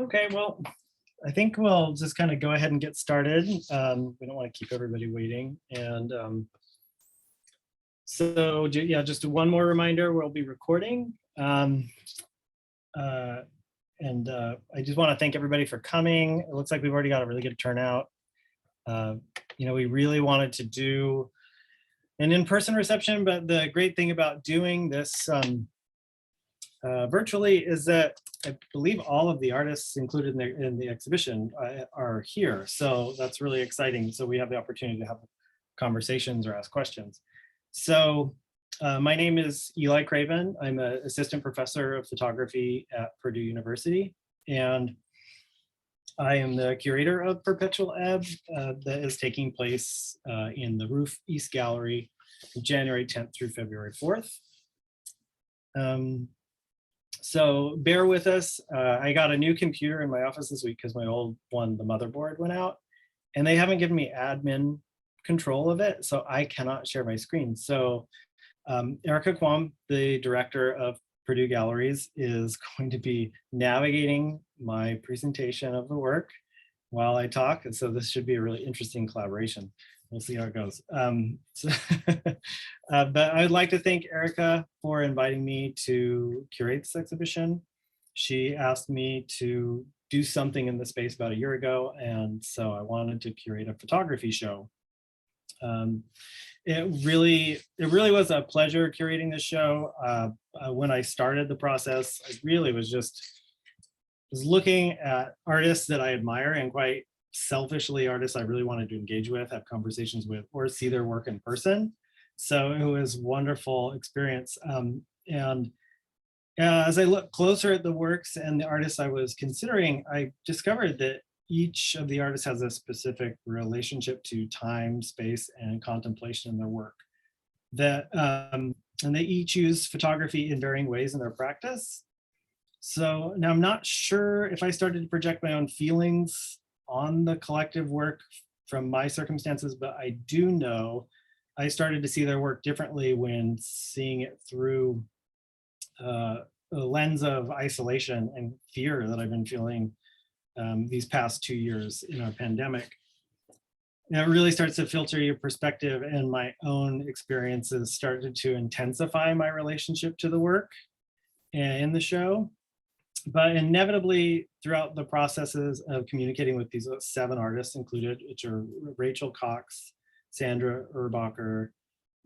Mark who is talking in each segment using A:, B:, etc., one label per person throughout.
A: Okay, well, I think we'll just kind of go ahead and get started. We don't want to keep everybody waiting. And yeah, just one more reminder, we'll be recording. Uh, I just want to thank everybody for coming. It looks like we've already got a really good turnout. We really wanted to do an in-person reception, but the great thing about doing this virtually is that I believe all of the artists included in the exhibition are here. So that's really exciting. So we have the opportunity to have conversations or ask questions. So my name is Eli Craven. I'm an assistant professor of photography at Purdue University. And I am the curator of Perpetual Ebb that is taking place in the Roof East Gallery, January 10th through February 4th. So bear with us. I got a new computer in my office this week because my old one, the motherboard, went out, and they haven't given me admin control of it, so I cannot share my screen. So Erica Kwam, the director of Purdue Galleries, is going to be navigating my presentation of the work while I talk, and so this should be a really interesting collaboration. We'll see how it goes. But I'd like to thank Erica for inviting me to curate this exhibition. She asked me to do something in the space about a year ago, and so I wanted to curate a photography show. It really was a pleasure curating this show. When I started the process, I really was looking at artists that I admire, and quite selfishly artists I really wanted to engage with, have conversations with, or see their work in person. So it was a wonderful experience. And as I look closer at the works and the artists I was considering, I discovered that each of the artists has a specific relationship to time, space, and contemplation in their work. And they each use photography in varying ways in their practice. So now I'm not sure if I started to project my own feelings on the collective work from my circumstances, but I do know I started to see their work differently when seeing it through a lens of isolation and fear that I've been feeling these past 2 years in our pandemic. And it really starts to filter your perspective, and my own experiences started to intensify my relationship to the work in the show. But inevitably, throughout the processes of communicating with these 7 artists included, which are Rachel Cox, Sandra Erbacher,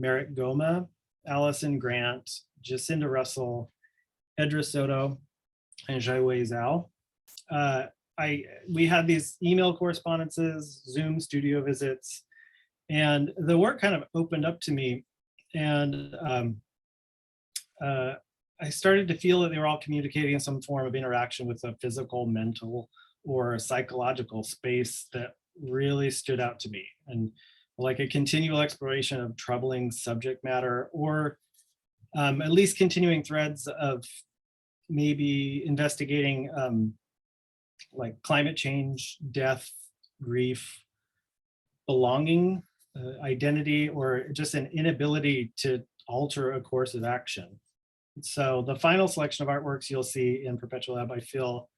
A: Merik Goma, Allison Grant, Jacinda Russell, Edra Soto, and Jiawei Zhao, we had these email correspondences, Zoom studio visits, and the work kind of opened up to me. And I started to feel that they were all communicating in some form of interaction with a physical, mental, or psychological space that really stood out to me. And like a continual exploration of troubling subject matter, or at least continuing threads of maybe investigating like climate change, death, grief, belonging, identity, or just an inability to alter a course of action. So the final selection of artworks you'll see in Perpetual Ebb, I feel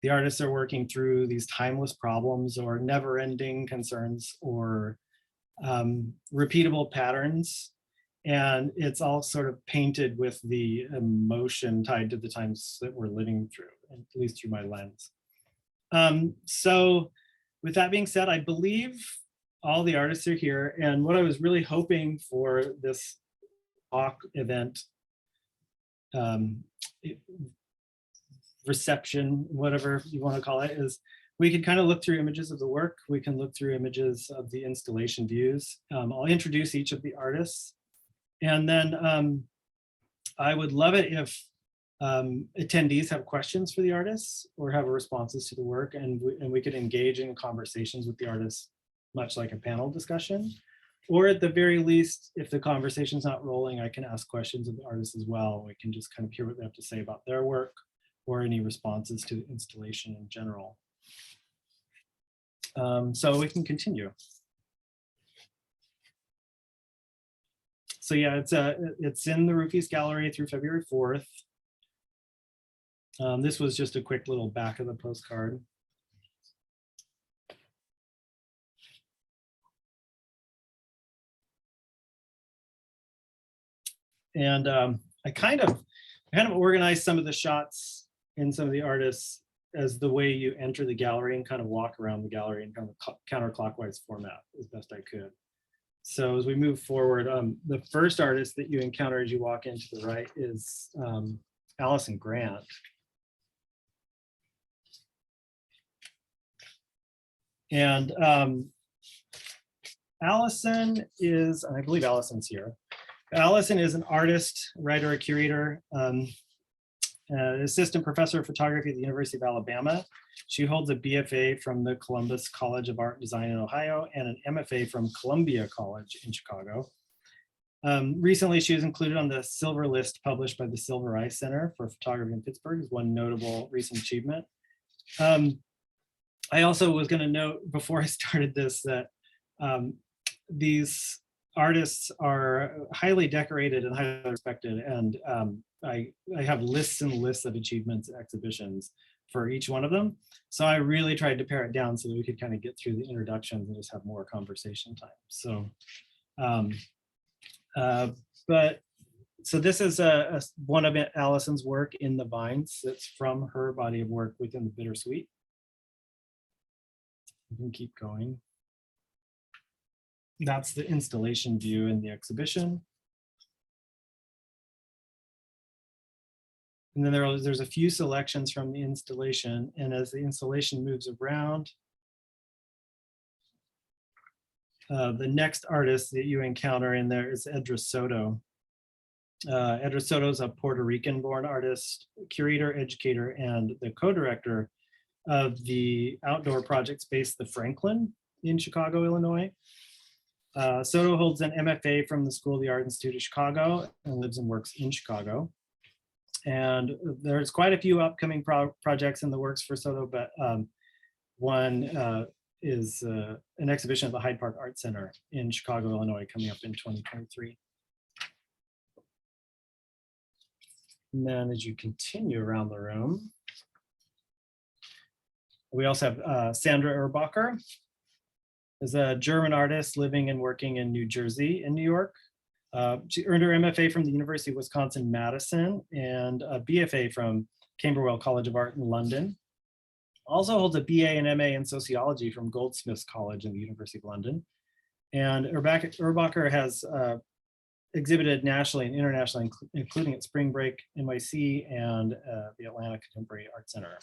A: the artists are working through these timeless problems or never-ending concerns or repeatable patterns. And it's all sort of painted with the emotion tied to the times that we're living through, at least through my lens. So with that being said, I believe all the artists are here. And what I was really hoping for this talk event, reception, whatever you want to call it, is we could kind of look through images of the work. We can look through images of the installation views. I'll introduce each of the artists. And then I would love it if attendees have questions for the artists or have responses to the work, and we could engage in conversations with the artists, much like a panel discussion. Or at the very least, if the conversation's not rolling, I can ask questions of the artists as well. We can just kind of hear what they have to say about their work or any responses to the installation in general. So we can continue. So yeah, it's in the Roof East Gallery through February 4th. This was just a quick little back of the postcard. And I kind of organized some of the shots in some of the artists as the way you enter the gallery and kind of walk around the gallery in kind of counterclockwise format as best I could. So as we move forward, the first artist that you encounter as you walk into the right is Alison Grant. And Allison is, and I believe Allison's here. Allison is an artist, writer, a curator, assistant professor of photography at the University of Alabama. She holds a BFA from the Columbus College of Art and Design in Ohio and an MFA from Columbia College in Chicago. Recently, she was included on the Silver List published by the Silver Eye Center for Photography in Pittsburgh as one notable recent achievement. I also was going to note before I started this that these artists are highly decorated and highly respected, and I have lists and lists of achievements and exhibitions for each one of them. So I really tried to pare it down so that we could kind of get through the introductions and just have more conversation time. So, so this is one of Allison's work in the Vines. It's from her body of work within the Bittersweet. You can keep going. That's the installation view in the exhibition. And then there's a few selections from the installation, and as the installation moves around, the next artist that you encounter in there is Edra Soto. Edra Soto is a Puerto Rican-born artist, curator, educator, and the co-director of the outdoor project space, The Franklin, in Chicago, Illinois. Soto holds an MFA from the School of the Art Institute of Chicago and lives and works in Chicago. And there's quite a few upcoming projects in the works for Soto, but one is an exhibition at the Hyde Park Art Center in Chicago, Illinois, coming up in 2023. And then as you continue around the room, we also have Sandra Erbacher, is a German artist living and working in New Jersey and New York. She earned her MFA from the University of Wisconsin-Madison and a BFA from Camberwell College of Art in London. Also holds a BA and MA in sociology from Goldsmiths College in the University of London. And Erbacher has exhibited nationally and internationally, including at Spring Break NYC and the Atlanta Contemporary Art Center.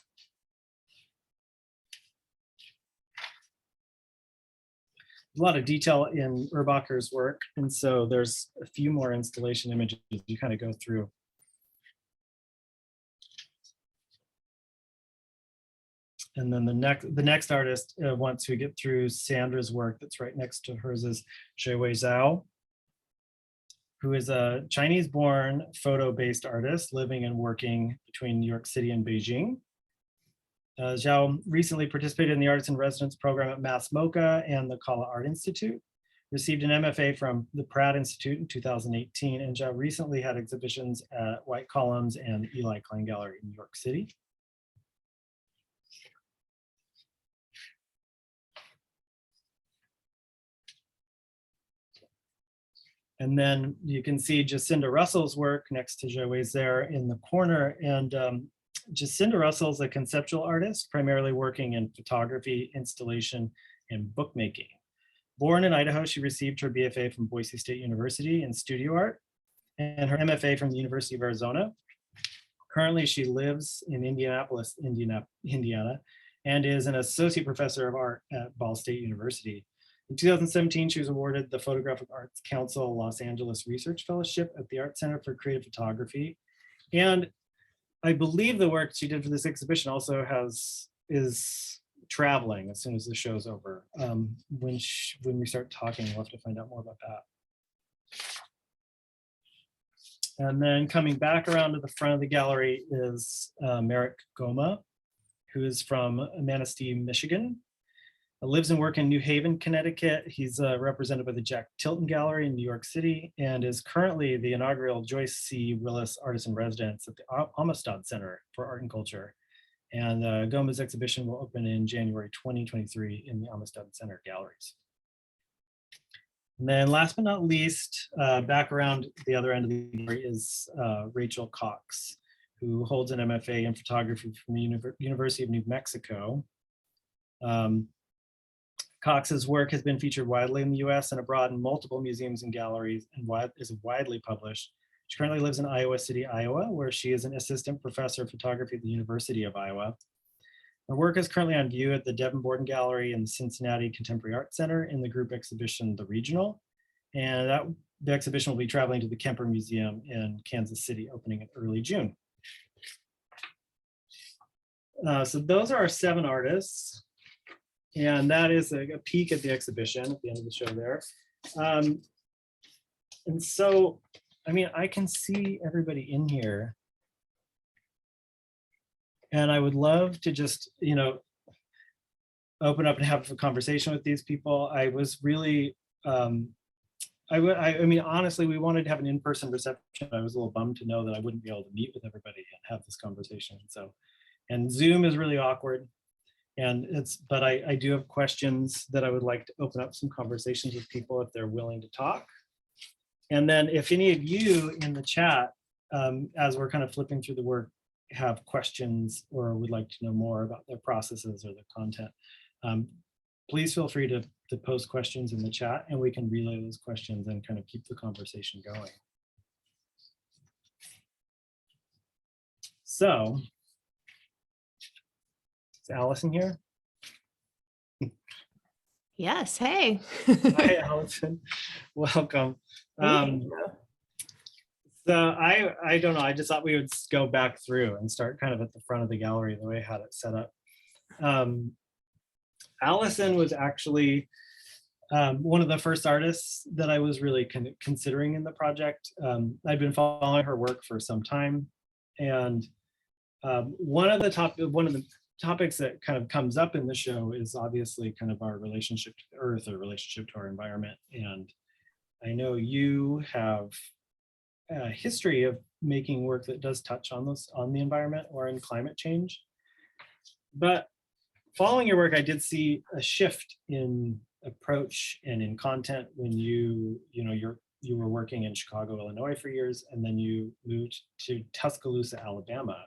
A: A lot of detail in Erbacher's work, and so there's a few more installation images you kind of go through. And then the next artist, once we get through Sandra's work that's right next to hers, is Jiawei Zhao, who is a Chinese-born photo-based artist living and working between New York City and Beijing. Zhao recently participated in the Artist in Residence program at Mass MoCA and the Kala Art Institute, received an MFA from the Pratt Institute in 2018, and Zhao recently had exhibitions at White Columns and Eli Klein Gallery in New York City. And then you can see Jacinda Russell's work next to Jiawei there in the corner. And Jacinda Russell is a conceptual artist, primarily working in photography, installation, and bookmaking. Born in Idaho, she received her BFA from Boise State University in studio art and her MFA from the University of Arizona. Currently, she lives in Indianapolis, Indiana, and is an associate professor of art at Ball State University. In 2017, she was awarded the Photographic Arts Council Los Angeles Research Fellowship at the Art Center for Creative Photography. And I believe the work she did for this exhibition also is traveling as soon as the show's over. When we start talking, we'll have to find out more about that. And then coming back around to the front of the gallery is Merrick Goma, who is from Manistee, Michigan. Lives and works in New Haven, Connecticut. He's represented by the Jack Tilton Gallery in New York City and is currently the inaugural Joyce C. Willis Artist in Residence at the Amistad Center for Art and Culture. And Goma's exhibition will open in January 2023 in the Amistad Center galleries. And then last but not least, back around the other end of the gallery is Rachel Cox, who holds an MFA in photography from the University of New Mexico. Cox's work has been featured widely in the US and abroad in multiple museums and galleries and is widely published. She currently lives in Iowa City, Iowa, where she is an assistant professor of photography at the University of Iowa. Her work is currently on view at the Devin Borden Gallery and the Cincinnati Contemporary Art Center in the group exhibition, The Regional. And the exhibition will be traveling to the Kemper Museum in Kansas City, opening in early June. So those are our 7 artists. And that is a peek at the exhibition at the end of the show there. And so, I mean, I can see everybody in here. And I would love to just, you know, open up and have a conversation with these people. I was really, I mean, honestly, we wanted to have an in-person reception. I was a little bummed to know that I wouldn't be able to meet with everybody and have this conversation. So, and Zoom is really awkward. And but I do have questions that I would like to open up some conversations with people if they're willing to talk. And then if any of you in the chat, as we're kind of flipping through the work, have questions or would like to know more about their processes or the content, please feel free to post questions in the chat and we can relay those questions and kind of keep the conversation going. So, is Allison here?
B: Yes, hey.
A: Hi, Allison. Welcome. So I don't know, I just thought we would go back through and start kind of at the front of the gallery the way I had it set up. Allison was actually one of the first artists that I was really considering in the project. I'd been following her work for some time, and one of the topics that kind of comes up in the show is obviously kind of our relationship to the earth or relationship to our environment. And I know you have a history of making work that does touch on the environment or in climate change. But following your work, I did see a shift in approach and in content when you were working in Chicago, Illinois for years, and then you moved to Tuscaloosa, Alabama.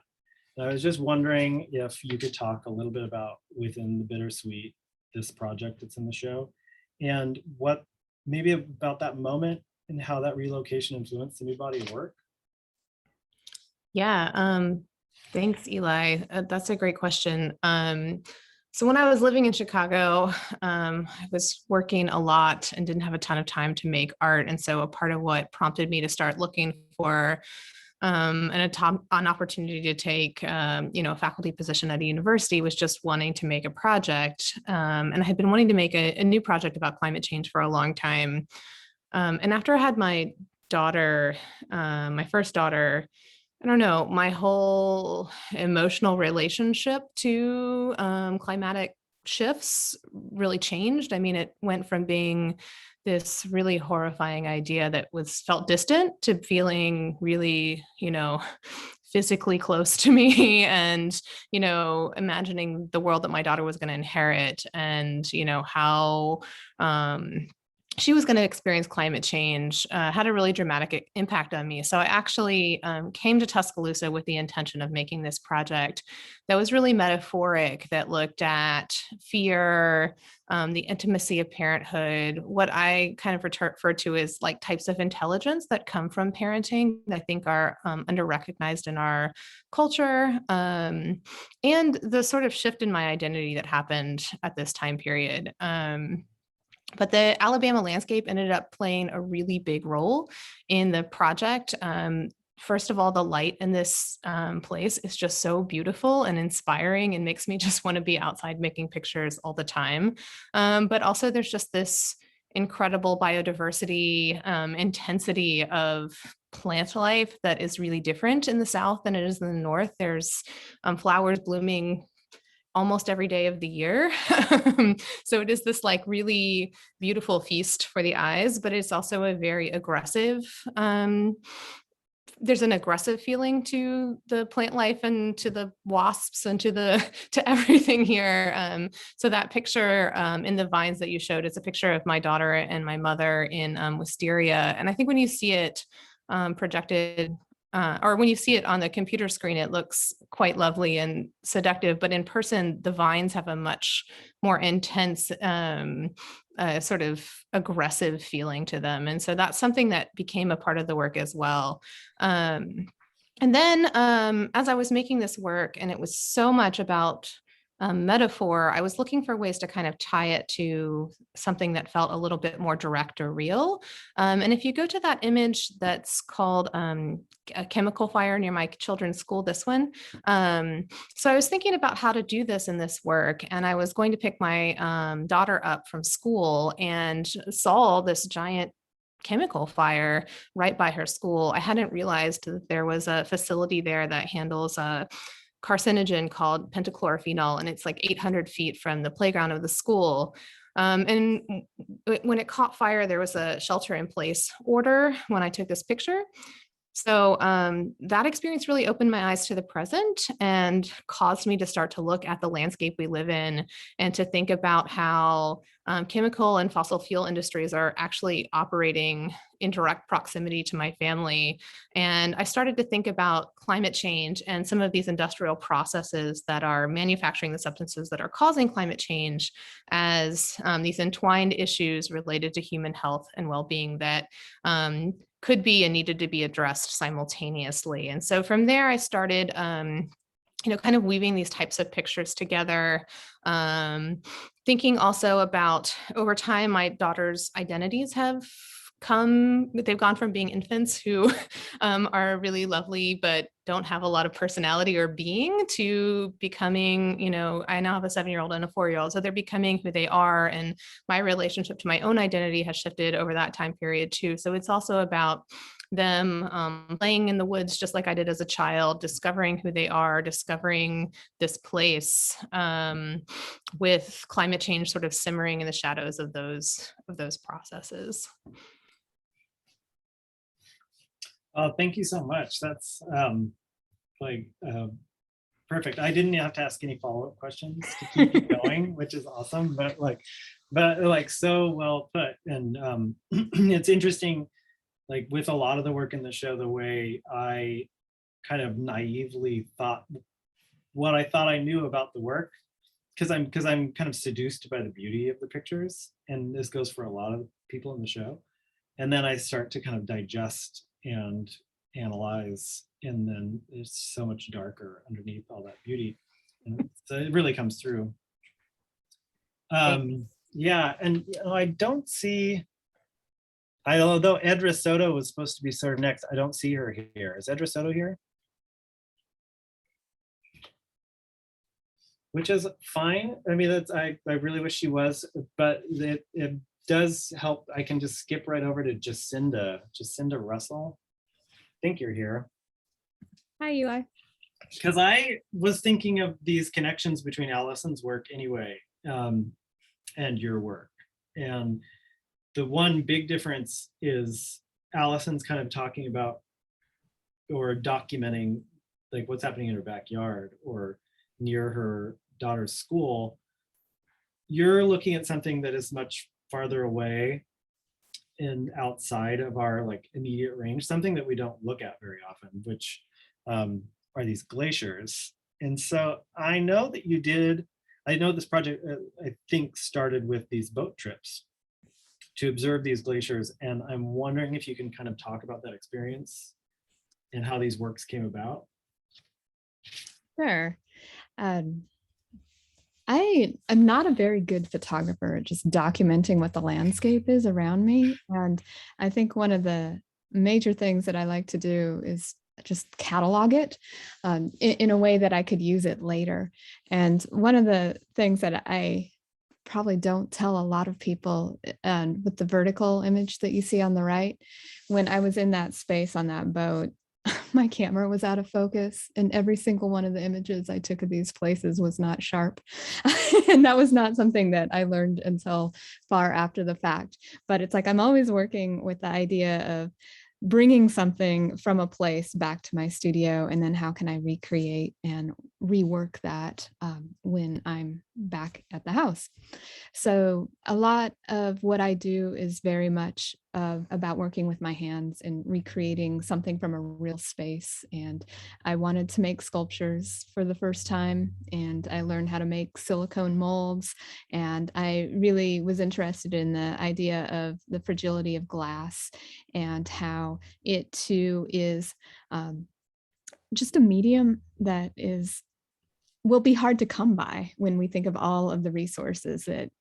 A: I was just wondering if you could talk a little bit about Within the Bittersweet, this project that's in the show, and what maybe about that moment and how that relocation influenced the new body of work.
B: Yeah, thanks, Eli. That's a great question. So when I was living in Chicago, I was working a lot and didn't have a ton of time to make art. And so a part of what prompted me to start looking for an opportunity to take, a faculty position at a university was just wanting to make a project. And I had been wanting to make a new project about climate change for a long time. And after I had my daughter, my first daughter, I don't know, my whole emotional relationship to climatic shifts really changed. I mean, it went from being this really horrifying idea that felt distant to feeling really, physically close to me and, imagining the world that my daughter was going to inherit and, how she was going to experience climate change had a really dramatic impact on me. So I actually came to Tuscaloosa with the intention of making this project that was really metaphoric, that looked at fear, the intimacy of parenthood, what I kind of refer to as like types of intelligence that come from parenting that I think are under-recognized in our culture, and the sort of shift in my identity that happened at this time period. But the Alabama landscape ended up playing a really big role in the project. First of all, the light in this place is just so beautiful and inspiring and makes me just want to be outside making pictures all the time. But also there's just this incredible biodiversity, intensity of plant life that is really different in the South than it is in the North. There's flowers blooming almost every day of the year. So it is this like really beautiful feast for the eyes, but it's also a very aggressive, there's an aggressive feeling to the plant life and to the wasps and to the to everything here. So that picture in the vines that you showed, it's a picture of my daughter and my mother in wisteria. And I think when you see it projected, or when you see it on the computer screen, it looks quite lovely and seductive, but in person, the vines have a much more intense sort of aggressive feeling to them. And so that's something that became a part of the work as well. And then as I was making this work, and it was so much about metaphor, I was looking for ways to kind of tie it to something that felt a little bit more direct or real. And if you go to that image that's called a chemical fire near my children's school, this one. So I was thinking about how to do this in this work, and I was going to pick my daughter up from school and saw this giant chemical fire right by her school. I hadn't realized that there was a facility there that handles a carcinogen called pentachlorophenol, and it's like 800 feet from the playground of the school. And when it caught fire, there was a shelter in place order when I took this picture. So that experience really opened my eyes to the present and caused me to start to look at the landscape we live in and to think about how chemical and fossil fuel industries are actually operating in direct proximity to my family. And I started to think about climate change and some of these industrial processes that are manufacturing the substances that are causing climate change as these entwined issues related to human health and well-being that could be and needed to be addressed simultaneously. And so from there, I started, kind of weaving these types of pictures together, thinking also about over time, my daughter's identities they've gone from being infants who are really lovely, but don't have a lot of personality or being to becoming, I now have a 7-year-old and a 4-year-old. So they're becoming who they are. And my relationship to my own identity has shifted over that time period too. So it's also about them playing in the woods just like I did as a child, discovering who they are, discovering this place, with climate change sort of simmering in the shadows of those processes.
A: Thank you so much. That's perfect. I didn't have to ask any follow-up questions to keep you going, which is awesome. But so well put. And it's interesting, like with a lot of the work in the show, the way I kind of naively thought what I thought I knew about the work, because I'm kind of seduced by the beauty of the pictures, and this goes for a lot of people in the show. And then I start to kind of digest and analyze, and then it's so much darker underneath all that beauty, and so it really comes through. Yeah, and I don't see, although Edra Soto was supposed to be sort of next, I don't see her here. Is Edra Soto here? Which is fine. I mean, I really wish she was, but it does help. I can just skip right over to Jacinda Russell. I think you're here.
C: Hi, Eli.
A: Because I was thinking of these connections between Allison's work anyway, and your work. And the one big difference is Allison's kind of talking about or documenting like what's happening in her backyard or near her daughter's school. You're looking at something that is much farther away and outside of our like immediate range, something that we don't look at very often, which are these glaciers. And so I know that you did, I know this project I think started with these boat trips to observe these glaciers, and I'm wondering if you can kind of talk about that experience and how these works came about.
C: Sure. I am not a very good photographer at just documenting what the landscape is around me. And I think one of the major things that I like to do is just catalog it in a way that I could use it later. And one of the things that I probably don't tell a lot of people, with the vertical image that you see on the right, when I was in that space on that boat, my camera was out of focus, and every single one of the images I took of these places was not sharp. And that was not something that I learned until far after the fact. But it's like I'm always working with the idea of bringing something from a place back to my studio, and then how can I recreate and rework that when I'm back at the house. So a lot of what I do is very much about working with my hands and recreating something from a real space. And I wanted to make sculptures for the first time, and I learned how to make silicone molds. And I really was interested in the idea of the fragility of glass and how it too is just a medium that will be hard to come by when we think of all of the resources that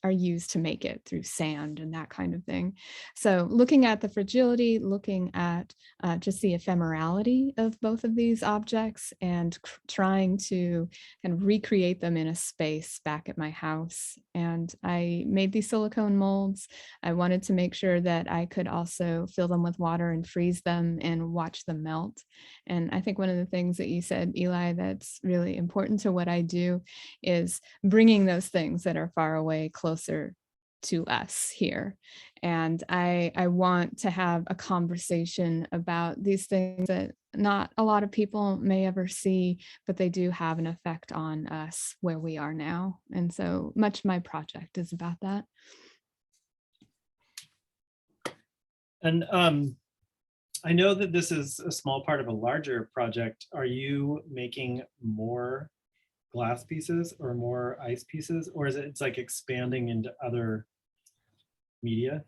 C: are used to make it through sand and that kind of thing. So looking at the fragility, looking at just the ephemerality of both of these objects, and trying to kind of recreate them in a space back at my house. And I made these silicone molds. I wanted to make sure that I could also fill them with water and freeze them and watch them melt. And I think one of the things that you said, Eli, that's really important to what I do is bringing those things that are far away closer to us here. And I want to have a conversation about these things that not a lot of people may ever see, but they do have an effect on us where we are now. And so much my project is about that.
A: And I know that this is a small part of a larger project. Are you making more glass pieces or more ice pieces, or is it's like expanding into other media?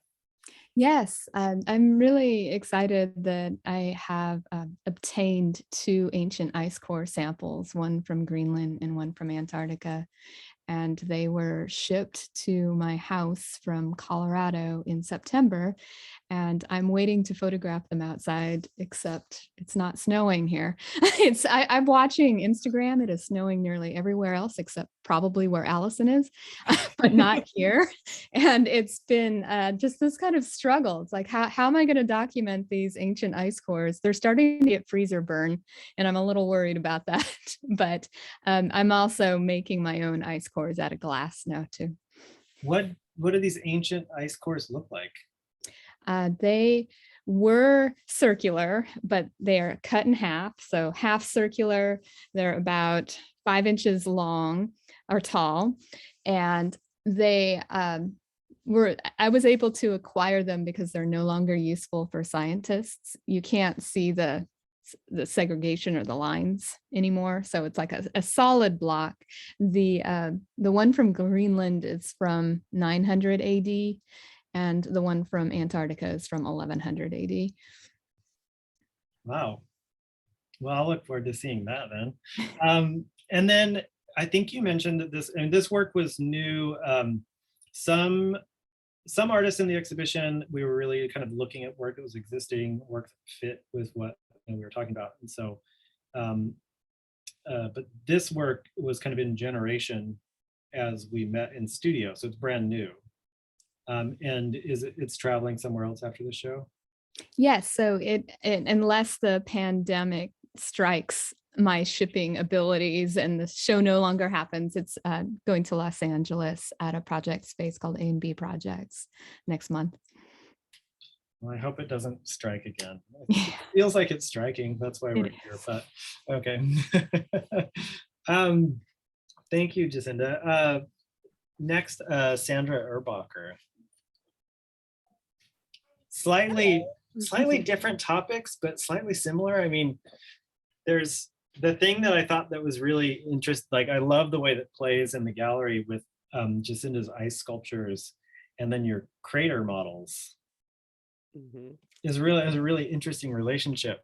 C: Yes, I'm really excited that I have obtained 2 ancient ice core samples, one from Greenland and one from Antarctica. And they were shipped to my house from Colorado in September. And I'm waiting to photograph them outside, except it's not snowing here. I'm watching Instagram. It is snowing nearly everywhere else, except probably where Allison is, but not here. And it's been just this kind of struggle. It's like, how am I going to document these ancient ice cores? They're starting to get freezer burn, and I'm a little worried about that. But I'm also making my own ice cores out of glass now too.
A: What do these ancient ice cores look like?
C: They were circular, but they are cut in half. So half circular, they're about 5 inches long or tall. And they I was able to acquire them because they're no longer useful for scientists. You can't see the segregation or the lines anymore. So it's like a solid block. The one from Greenland is from 900 AD. And the one from Antarctica is from 1100 AD.
A: Wow. Well, I'll look forward to seeing that then. And then I think you mentioned that this work was new. Some artists in the exhibition, we were really kind of looking at work that was existing, work that fit with what we were talking about. And so, but this work was kind of in generation as we met in studio. So it's brand new. And it's traveling somewhere else after the show?
C: Yes, so it unless the pandemic strikes my shipping abilities and the show no longer happens, it's going to Los Angeles at a project space called A&B Projects next month.
A: Well, I hope it doesn't strike again. It feels like it's striking. That's why we're here. But okay. Thank you, Jacinda. Next, Sandra Erbacher. Slightly different topics, but slightly similar. I mean, there's the thing that I thought that was really interesting. Like, I love the way that plays in the gallery with Jacinda's ice sculptures, and then your crater models. Is a really interesting relationship.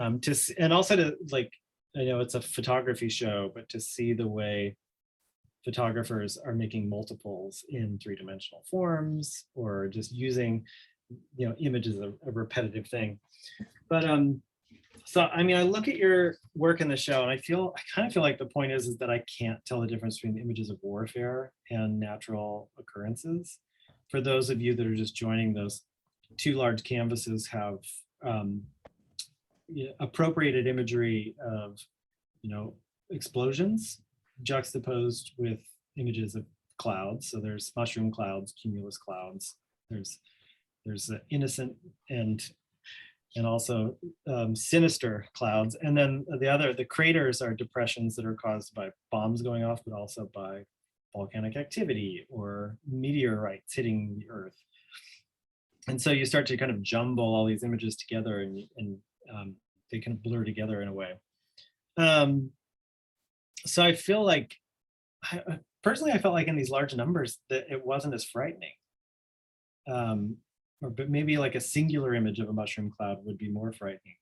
A: And also to, like, I know it's a photography show, but to see the way photographers are making multiples in 3-dimensional forms, or just using, images of a repetitive thing. But so I mean, I look at your work in the show, and I kind of feel like the point is that I can't tell the difference between the images of warfare and natural occurrences. For those of you that are just joining, those 2 large canvases have appropriated imagery of, explosions juxtaposed with images of clouds. So there's mushroom clouds, cumulus clouds. There's innocent and also sinister clouds. And then the craters are depressions that are caused by bombs going off, but also by volcanic activity or meteorites hitting the earth. And so you start to kind of jumble all these images together, and they kind of blur together in a way. So I feel like, personally, I felt like in these large numbers that it wasn't as frightening. But maybe like a singular image of a mushroom cloud would be more frightening.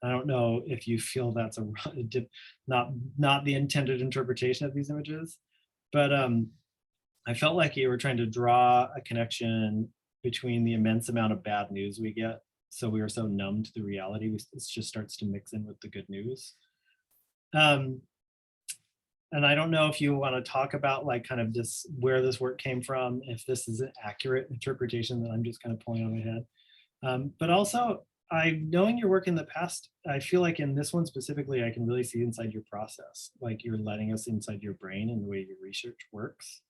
A: I don't know if you feel that's not the intended interpretation of these images, but I felt like you were trying to draw a connection between the immense amount of bad news we get. So we are so numb to the reality, it just starts to mix in with the good news. And I don't know if you want to talk about like kind of this, where this work came from, if this is an accurate interpretation that I'm just kind of pulling on my head. But also, knowing your work in the past, I feel like in this one specifically, I can really see inside your process, like you're letting us inside your brain and the way your research works.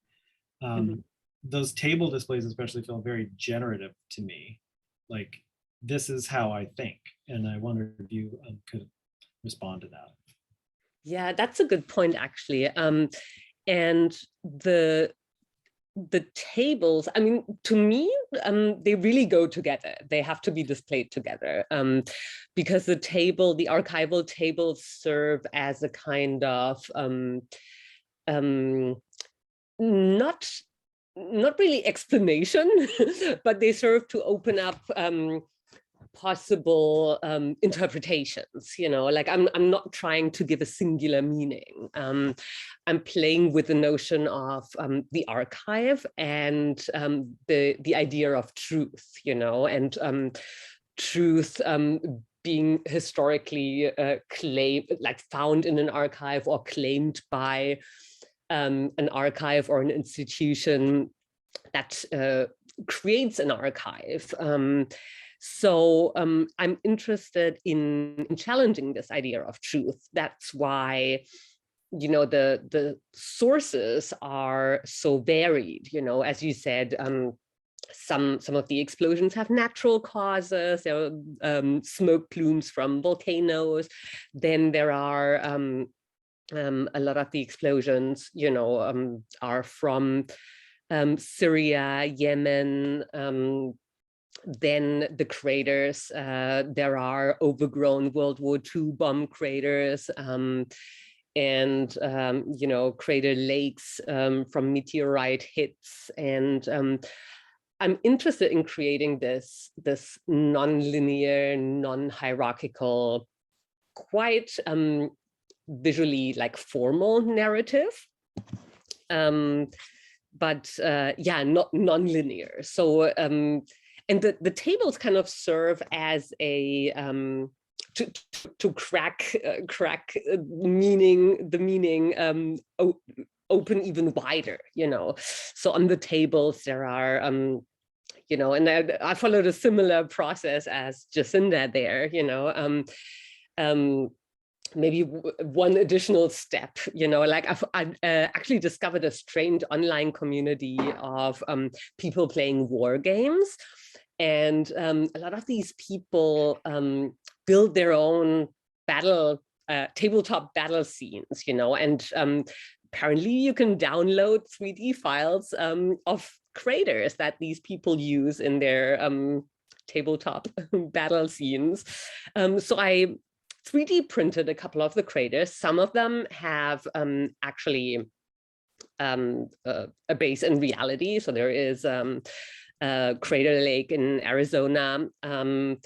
A: Those table displays especially feel very generative to me. Like, this is how I think. And I wonder if you could respond to that.
D: Yeah, that's a good point, actually. And the tables, I mean, to me, they really go together. They have to be displayed together, because the archival tables serve as a kind of not really explanation, but they serve to open up possible interpretations. Like I'm not trying to give a singular meaning. I'm playing with the notion of the archive and the idea of truth, and truth being historically claimed, like found in an archive or claimed by an archive or an institution that creates an archive. So I'm interested in challenging this idea of truth. That's why, the sources are so varied. As you said, some of the explosions have natural causes. There are smoke plumes from volcanoes. Then there are a lot of the explosions, are from Syria, Yemen. Then the craters, there are overgrown World War II bomb craters, and crater lakes from meteorite hits. And I'm interested in creating this non-linear, non-hierarchical, quite visually like formal narrative, but not non-linear. So and the tables kind of serve as a to crack the meaning open even wider. So on the tables there are and I followed a similar process as Jacinda there. Maybe one additional step, like I've actually discovered a strange online community of people playing war games. And a lot of these people build their own tabletop battle scenes, and apparently you can download 3D files of craters that these people use in their tabletop battle scenes. So I 3D printed a couple of the craters. Some of them have actually a base in reality. So there is Crater Lake in Arizona, and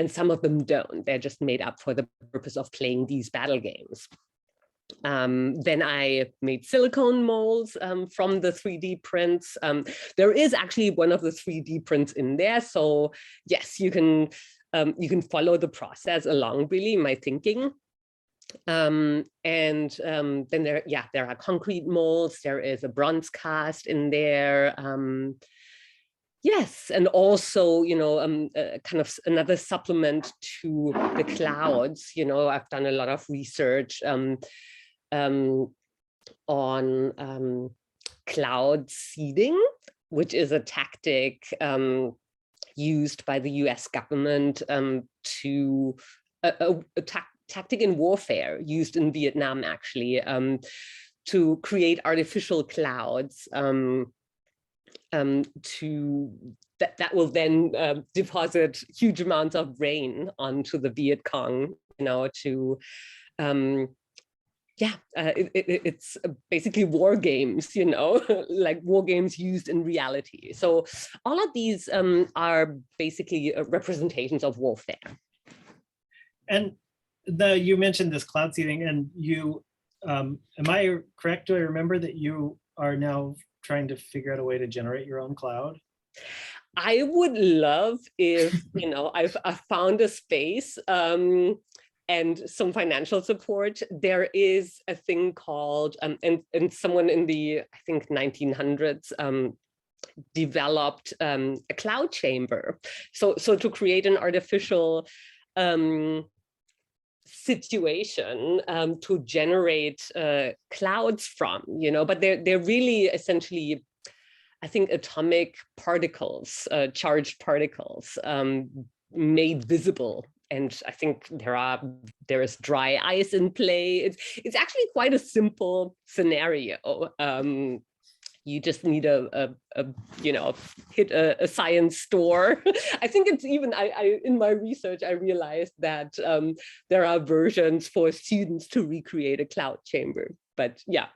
D: some of them don't. They're just made up for the purpose of playing these battle games. Then I made silicone molds from the 3D prints. There is actually one of the 3D prints in there. So yes, you can follow the process along really in my thinking. And then there are concrete molds. There is a bronze cast in there. Yes, and also, kind of another supplement to the clouds. I've done a lot of research on cloud seeding, which is a tactic used by the US government to a tactic in warfare used in Vietnam, actually, to create artificial clouds that will then deposit huge amounts of rain onto the Viet Cong, it's basically war games, like war games used in reality. So all of these are basically representations of warfare.
A: And you mentioned this cloud seeding, and you, am I correct? Do I remember that you are now trying to figure out a way to generate your own cloud?
D: I would love if, I've found a space and some financial support. There is a thing called, and someone in the, I think, 1900s developed a cloud chamber. So to create an artificial situation to generate clouds from, but they're really essentially, I think, atomic particles, charged particles made visible. And I think there is dry ice in play. It's actually quite a simple scenario. You just need hit a science store. I think it's even, I in my research, I realized that there are versions for students to recreate a cloud chamber, but yeah.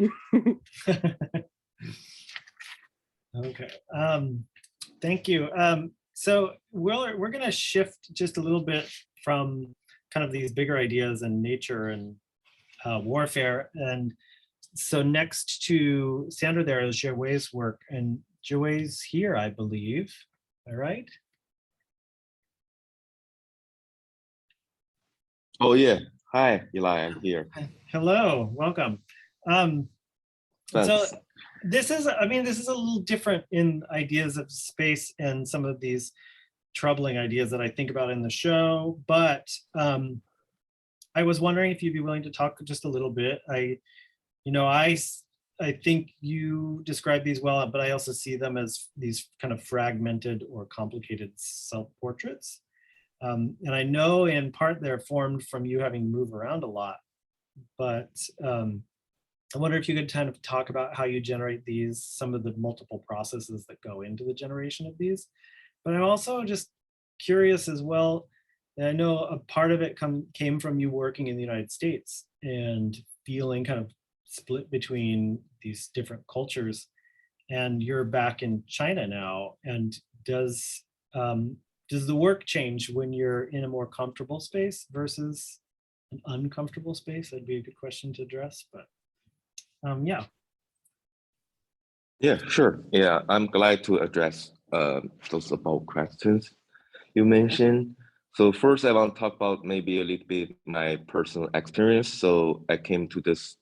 A: Okay, thank you. So we're going to shift just a little bit from kind of these bigger ideas in nature and warfare. And so next to Sandra there is Jiawei's work, and Jiawei's here, I believe. All right.
E: Oh yeah. Hi, Eli, I'm here.
A: Hello, welcome. So
E: Thanks.
A: this is a little different in ideas of space and some of these troubling ideas that I think about in the show, but I was wondering if you'd be willing to talk just a little bit. I think you describe these well, but I also see them as these kind of fragmented or complicated self-portraits. And I know in part they're formed from you having to move around a lot, but I wonder if you could kind of talk about how you generate these, some of the multiple processes that go into the generation of these. But I'm also just curious as well, and I know a part of it came from you working in the United States and feeling kind of split between these different cultures, and you're back in China now. And does the work change when you're in a more comfortable space versus an uncomfortable space? That'd be a good question to address, but yeah.
E: Yeah, sure. Yeah, I'm glad to address those about questions you mentioned. So first, I want to talk about maybe a little bit my personal experience. So I came to this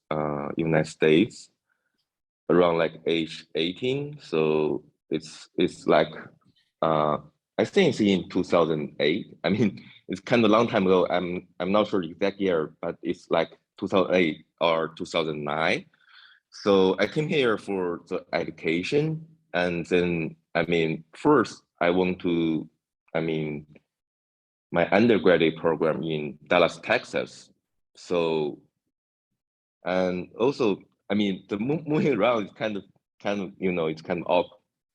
E: United States around like age 18. So it's like I think it's in 2008. I mean, it's kind of a long time ago. I'm not sure the exact year, but it's like 2008 or 2009. So I came here for the education, and then first I want to, my undergraduate program in Dallas, Texas. So, and also, the moving around is kind of, it's kind of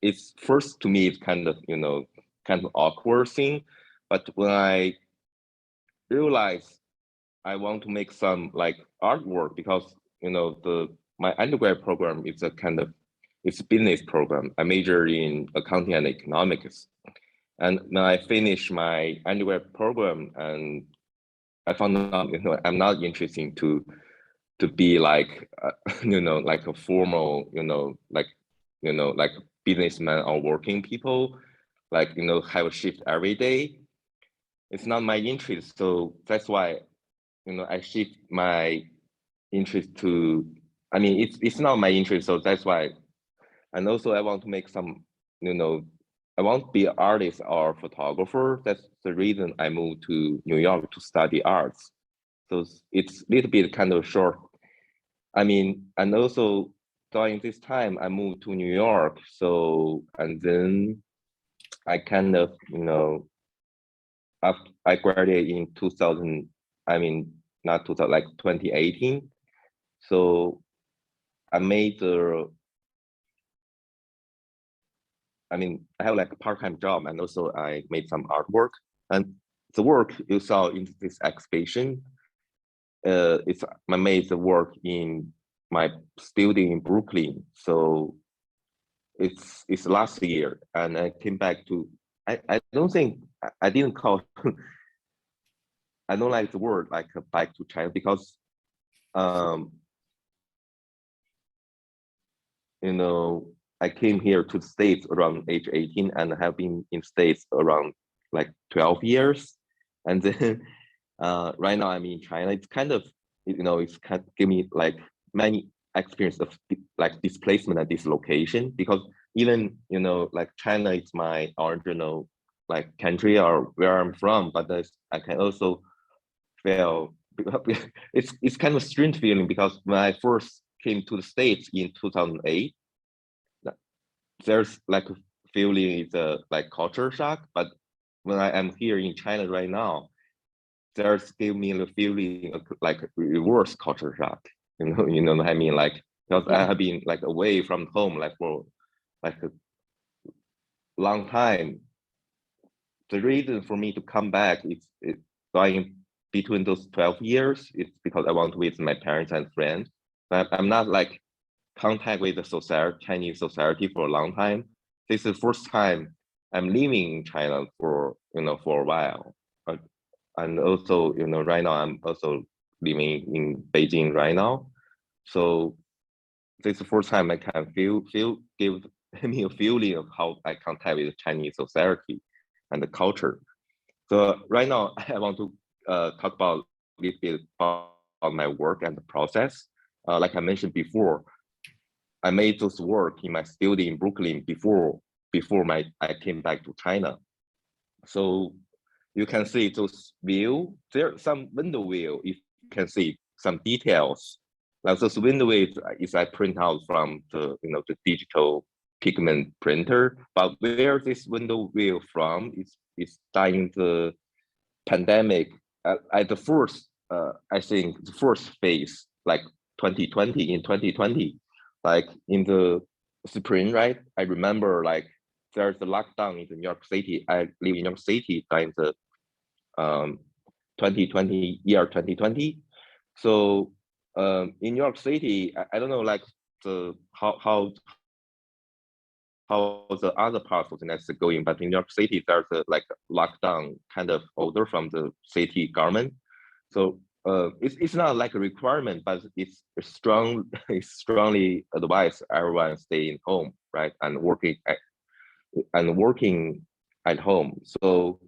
E: it's first to me, it's kind of, kind of awkward thing. But when I realized I want to make some like artwork, because, my undergrad program is it's a business program. I majored in accounting and economics. And when I finished my undergrad program, and I found out, I'm not interested to be like, like a formal, like businessman or working people, like, have a shift every day. It's not my interest. So that's why, I shift my interest to, it's not my interest. So that's why, and also I want to make some, I want to be an artist or photographer. That's the reason I moved to New York to study arts. So it's a little bit kind of short. I mean, and also during this time, I moved to New York. So, and then I kind of, after I graduated in 2000, I mean, not 2000, like 2018. So I made I have like a part-time job, and also I made some artwork. And the work you saw in this exhibition, I made the work in my studio in Brooklyn. So it's last year, and I came back to. I don't think I didn't call. I don't like the word like back to China because, I came here to the States around age 18 and have been in States around like 12 years. And then right now I'm in China. It's kind of, it's kind of give me like many experience of like displacement and dislocation, because even, like China is my original like country or where I'm from, but I can also feel, it's kind of a strange feeling, because when I first came to the States in 2008, there's like a feeling it's a like culture shock. But when I am here in China right now, there's give me a feeling of like reverse culture shock. You know what I mean? Like, because I have been like away from home like for like a long time. The reason for me to come back is going between those 12 years, it's because I want to visit my parents and friends. But I'm not like contact with the society, Chinese society for a long time. This is the first time I'm living in China for a while. And also, right now I'm also living in Beijing right now. So this is the first time I can give me a feeling of how I contact with the Chinese society and the culture. So right now I want to talk about a little bit about my work and the process. Like I mentioned before, I made those work in my studio in Brooklyn before I came back to China. So you can see those view. There are some window view. You can see some details. Like those window views is I print out from the the digital pigment printer. But where this window view from is during the pandemic. At the first, I think the first phase, like 2020, in 2020, like in the spring, right? I remember like there's a lockdown in New York City. I live in New York City during the 2020. So in New York City, I don't know like the how the other parts of the United States going, but in New York City, there's a like lockdown kind of order from the city government. So it's not like a requirement, but it's strongly advised everyone staying home, right, and working at home. So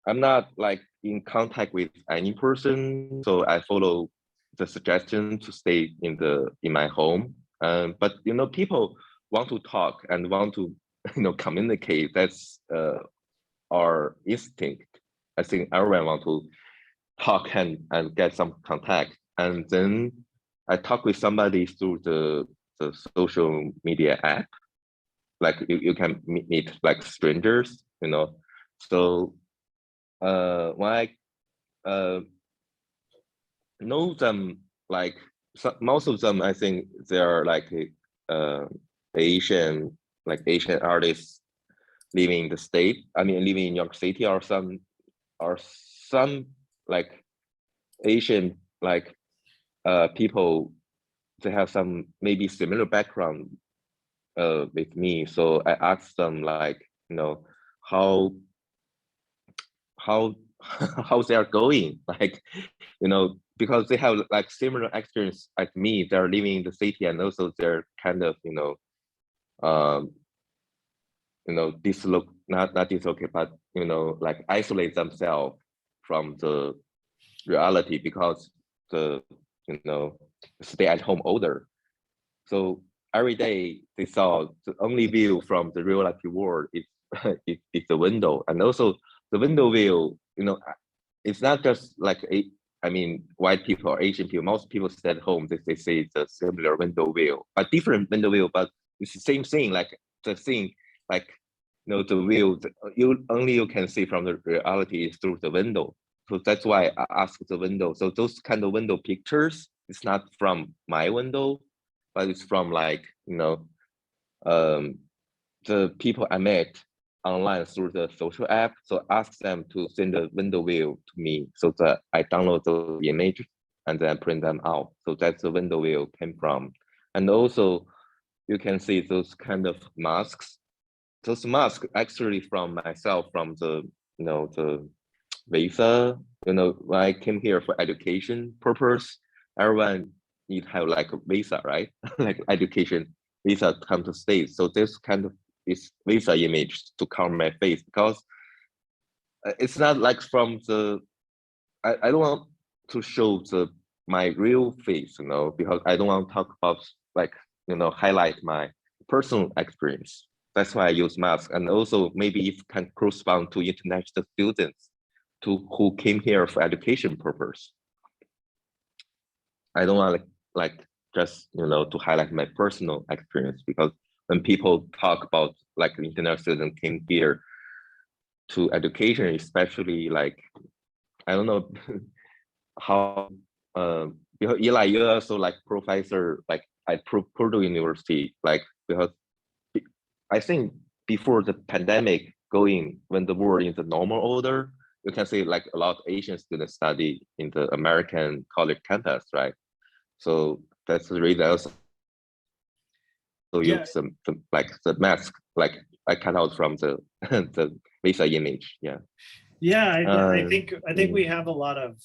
E: I'm not like in contact with any person, so I follow the suggestion to stay in my home. But people want to talk and want to communicate. That's our instinct. I think everyone want to talk and get some contact. And then I talk with somebody through the social media app. Like you can meet like strangers, So when I know them, like most of them, I think they're like Asian artists living in the state. I mean, living in New York City, or some like Asian like people. They have some maybe similar background with me. So I asked them like, how how they are going, like, because they have like similar experience like me. They're living in the city, and also they're kind of not dislocate, but like isolate themselves from the reality because the stay at home order. So every day they saw the only view from the reality world is it's the window, and also the window view. It's not just like white people or Asian people. Most people stay at home. They say it's a similar window view, but different window view. But it's the same thing. Like the thing, like the view you can see from the reality is through the window. So that's why I ask the window. So those kind of window pictures, it's not from my window, but it's from the people I met online through the social app. So ask them to send a window view to me so that I download the image and then print them out. So that's the window view came from. And also you can see those kind of masks. Those masks actually from myself, from the visa. When I came here for education purpose, everyone need to have like a visa, right? Like education visa to come to States. So this kind of is visa image to cover my face, because it's not like from the I don't want to show my real face, because I don't want to talk about highlight my personal experience. That's why I use mask. And also maybe it can correspond to international students who came here for education purpose. I don't want just to highlight my personal experience, because when people talk about like international students came here to education, especially I don't know how because Eli, you're also like professor at Purdue University, because I think before the pandemic when the world is the normal order, you can see like a lot of Asian students study in the American college campus, right? So that's the reason also use the mask, I cut out from the the visa image.
A: I think we have a lot of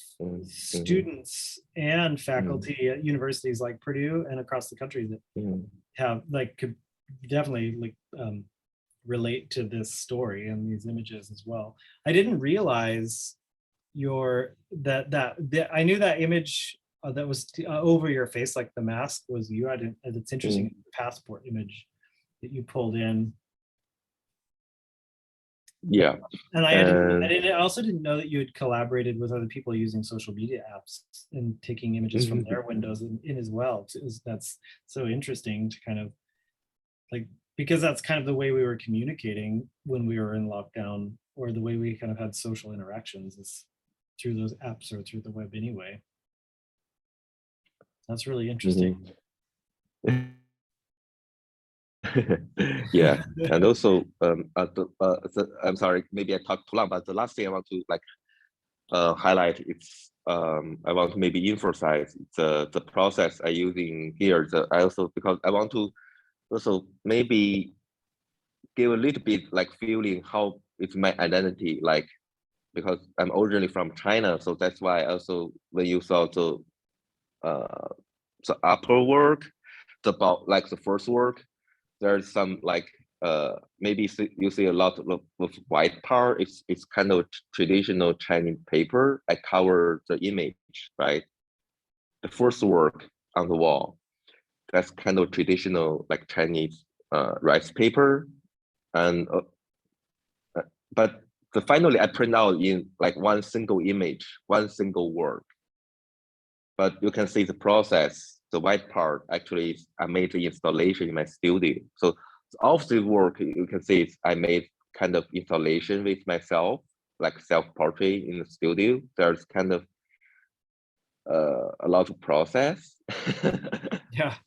A: students and faculty at universities like Purdue and across the country that have could definitely relate to this story and these images as well. I didn't realize I knew that image that was over your face, like the mask, was you. I didn't. It's interesting. The passport image that you pulled in.
E: Yeah.
A: And I also didn't know that you had collaborated with other people using social media apps and taking images from their windows in as well. That's so interesting to kind of because that's kind of the way we were communicating when we were in lockdown, or the way we kind of had social interactions is through those apps or through the web anyway. That's really interesting.
E: Yeah, and also I'm sorry, maybe I talked too long, but the last thing I want to highlight is I want to maybe emphasize the process I using here. Because I want to also maybe give a little bit feeling how it's my identity, because I'm originally from China, so that's why also when you saw the upper work, the first work, there's some maybe you see a lot of white part. It's kind of traditional Chinese paper. I cover the image, right? The first work on the wall, that's kind of traditional Chinese rice paper, and but finally I print out in one single image, one single work. But you can see the process. The white part actually I made the installation in my studio. So of the work you can see I made kind of installation with myself, self-portrait in the studio. There's kind of a lot of process.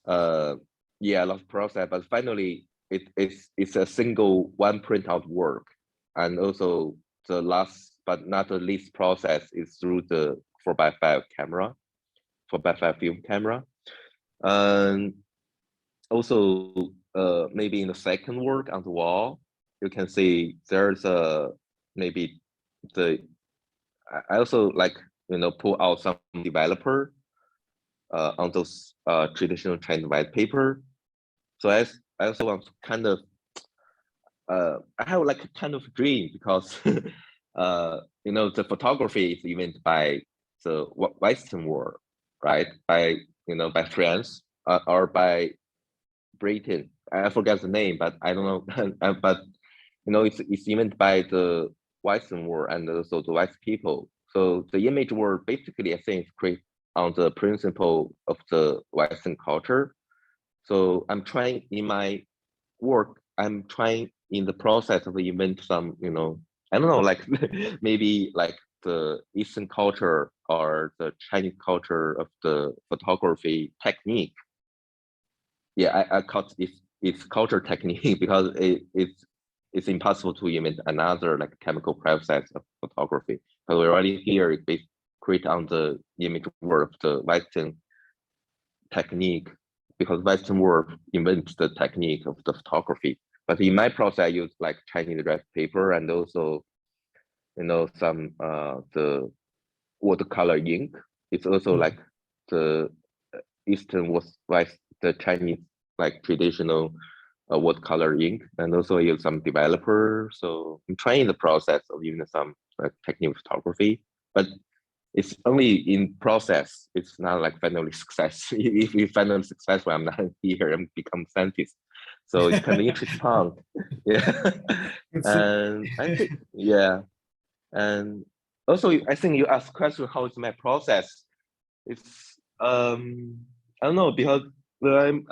E: A lot of process. But finally, it's a single one printout work, and also the last but not the least process is through the 4x5 camera. 4x5 film camera. And also maybe in the second work on the wall, you can see there's maybe I also pull out some developer on those traditional Chinese white paper. So I also want to kind of I have a kind of dream, because the photography is invented by the Western world, right? By France or by Britain. I forget the name, but I don't know. But it's invented by the Western world and also the West people. So the image world basically, I think, is created on the principle of the Western culture. So I'm trying in my work, I'm trying in the process of invent some, I don't know, like maybe like the Eastern culture or the Chinese culture of the photography technique. Yeah, I call it's culture technique because it's impossible to invent another like chemical process of photography. But we're already here, it's create on the image world of the Western technique, because Western world invents the technique of the photography. But in my process, I use like Chinese red paper and also, some the watercolor ink. It's also like the Eastern was West, the Chinese like traditional watercolor ink, and also use some developer. So I'm trying the process of even some like technical photography, but it's only in process. It's not like finally success. If we finally successful, I'm not here and become scientist. So it's kind of interesting part. Yeah. And I think, yeah. And also I think you asked question, how is my process? It's I don't know, because when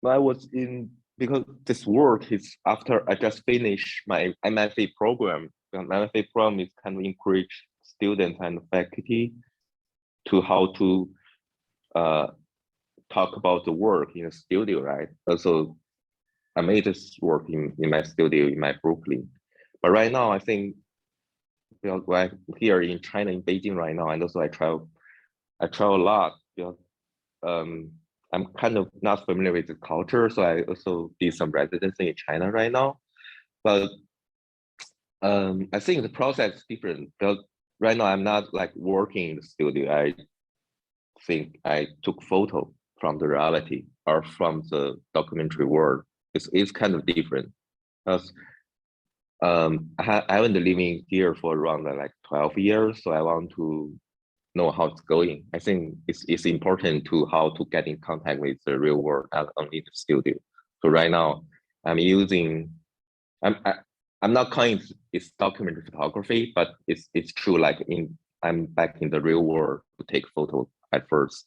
E: I was in, because this work is after I just finished my MFA program. The MFA program is kind of encourage students and faculty to how to talk about the work in the studio, right? Also, I made this work in my studio in my Brooklyn. But right now, I think, I'm here in China, in Beijing right now, and also I travel a lot, because I'm kind of not familiar with the culture, so I also did some residency in China right now. But I think the process is different, because right now I'm not like working in the studio. I think I took photo from the reality or from the documentary world. It's kind of different, because I haven't been living here for around like 12 years, so I want to know how it's going. I think it's important to how to get in contact with the real world, not only the studio. So right now I'm using, I'm not calling it's documentary photography, but it's true, like I'm back in the real world to take photos at first.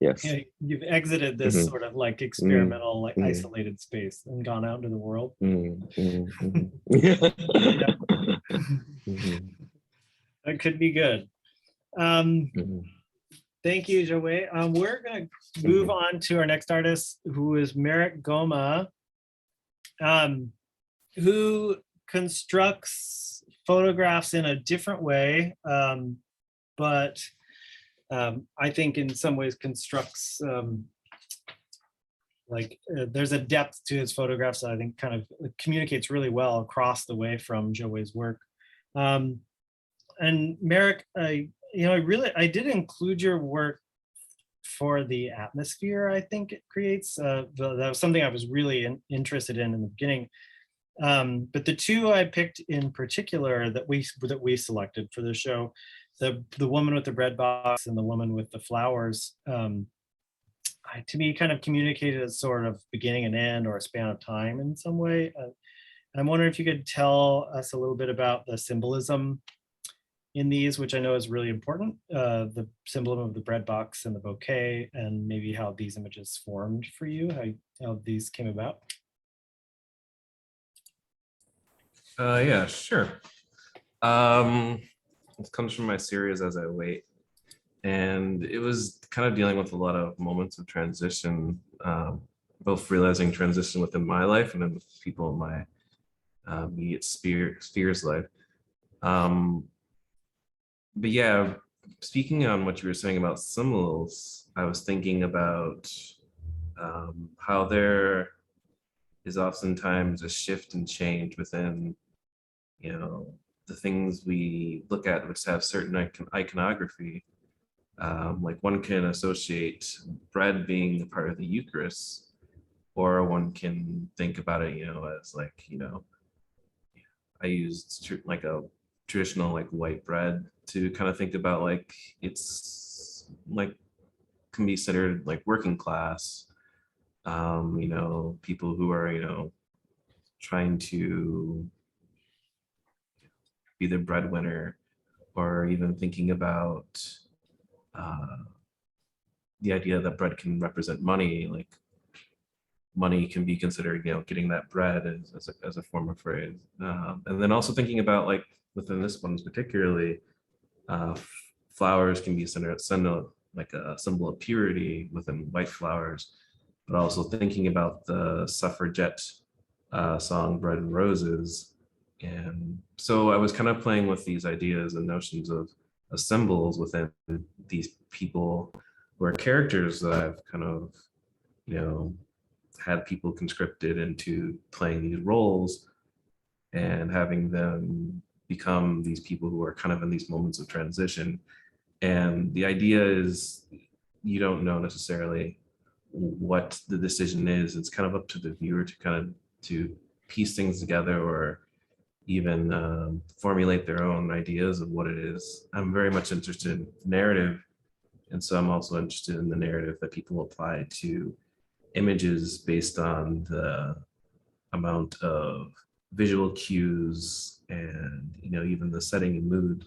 E: Yes.
A: Yeah, you've exited this sort of like experimental, like isolated space and gone out into the world. That could be good. Thank you, Jiawei. We're going to move on to our next artist, who is Merrick Goma, who constructs photographs in a different way, but I think in some ways constructs there's a depth to his photographs that I think kind of communicates really well across the way from Jiawei's work. And Merrick, I did include your work for the atmosphere I think it creates. That was something I was really interested in the beginning. But the two I picked in particular that we selected for the show, the woman with the bread box and the woman with the flowers, to me kind of communicated as sort of beginning and end, or a span of time in some way. I'm wondering if you could tell us a little bit about the symbolism in these, which I know is really important, the symbolism of the bread box and the bouquet, and maybe how these images formed for you, how these came about.
F: Yeah, sure. It comes from my series As I Wait, and it was kind of dealing with a lot of moments of transition, both realizing transition within my life and then with people in my immediate sphere's life. But yeah, speaking on what you were saying about symbols, I was thinking about how there is oftentimes a shift and change within, the things we look at, which have certain iconography. Like one can associate bread being a part of the Eucharist, or one can think about it, as like, I used like a traditional like white bread to kind of think about like it's like can be considered like working class, people who are trying to be the breadwinner, or even thinking about the idea that bread can represent money, like money can be considered, getting that bread as a form of phrase. And then also thinking about, like, within this one particularly, flowers can be like a symbol of purity within white flowers, but also thinking about the suffragette song Bread and Roses. And so I was kind of playing with these ideas and notions of symbols within these people who are characters that I've kind of, had people conscripted into playing these roles, and having them become these people who are kind of in these moments of transition. And the idea is, you don't know necessarily what the decision is. It's kind of up to the viewer to to piece things together, or even formulate their own ideas of what it is. I'm very much interested in narrative, and so I'm also interested in the narrative that people apply to images based on the amount of visual cues and even the setting and mood.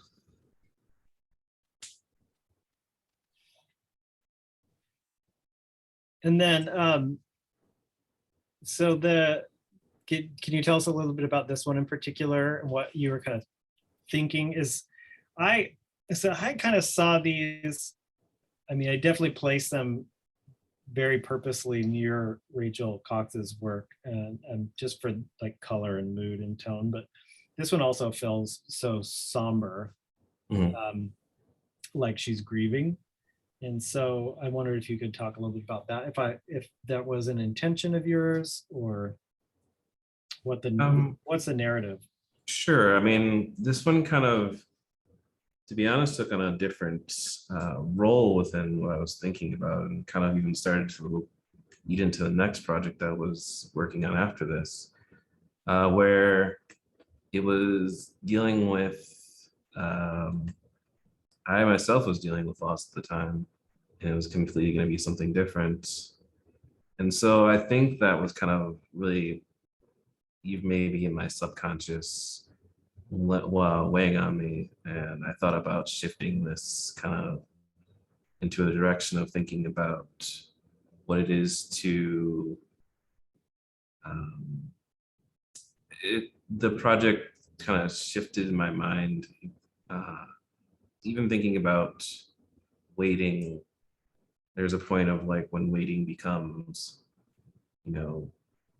A: And then, so can you tell us a little bit about this one in particular and what you were kind of thinking? I kind of saw these, I definitely placed them very purposely near Rachel Cox's work, and just for like color and mood and tone, but this one also feels so somber, like she's grieving. And so I wondered if you could talk a little bit about that, if that was an intention of yours, or what's the narrative?
F: Sure. This one kind of, to be honest, took on a different role within what I was thinking about, and kind of even started to lead into the next project I was working on after this, where it was dealing with, I myself was dealing with loss at the time, and it was completely going to be something different. And so I think that was kind of really, even maybe in my subconscious, weighing on me. And I thought about shifting this kind of into a direction of thinking about what it is to, the project kind of shifted in my mind, even thinking about waiting. There's a point of, like, when waiting becomes,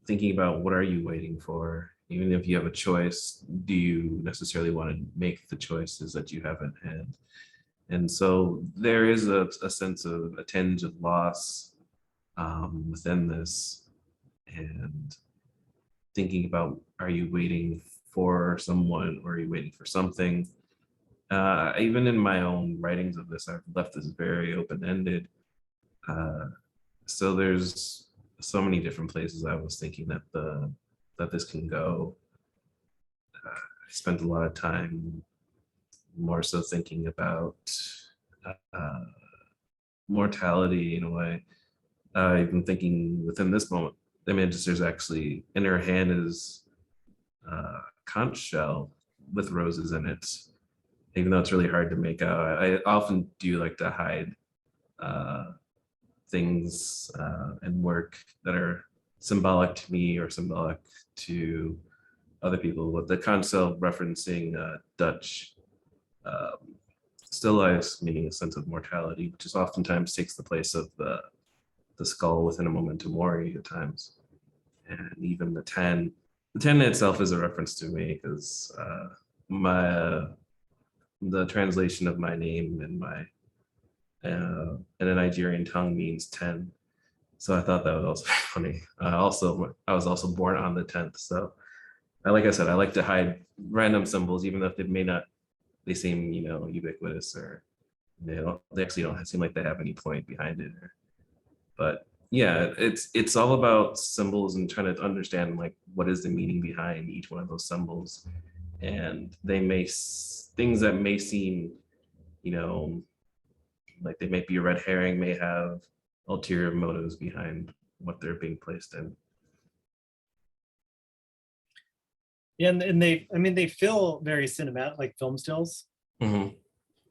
F: thinking about what are you waiting for? Even if you have a choice, do you necessarily want to make the choices that you have at hand? And so there is a sense of a tinge of loss within this, and thinking about, are you waiting for someone, or are you waiting for something? Even in my own writings of this, I've left this very open-ended. So there's so many different places I was thinking that this can go. I spent a lot of time more so thinking about mortality in a way. Even thinking within this moment, there's actually, in her hand is a conch shell with roses in it, even though it's really hard to make out. I often do like to hide things and work that are symbolic to me or symbolic to other people. With the conch shell referencing Dutch still lies, meaning a sense of mortality, which is oftentimes takes the place of the skull within a memento mori at times. And even the 10 itself is a reference to me, because the translation of my name in a Nigerian tongue means 10. So I thought that was also funny. I was also born on the 10th. So like I said, I like to hide random symbols, even if they seem, ubiquitous, or they actually don't seem like they have any point behind it. But yeah, it's all about symbols and trying to understand, like, what is the meaning behind each one of those symbols. And things that may seem, like they might be a red herring, may have ulterior motives behind what they're being placed in.
A: Yeah, and they, I mean, they feel very cinematic, like film stills.
F: Mhm.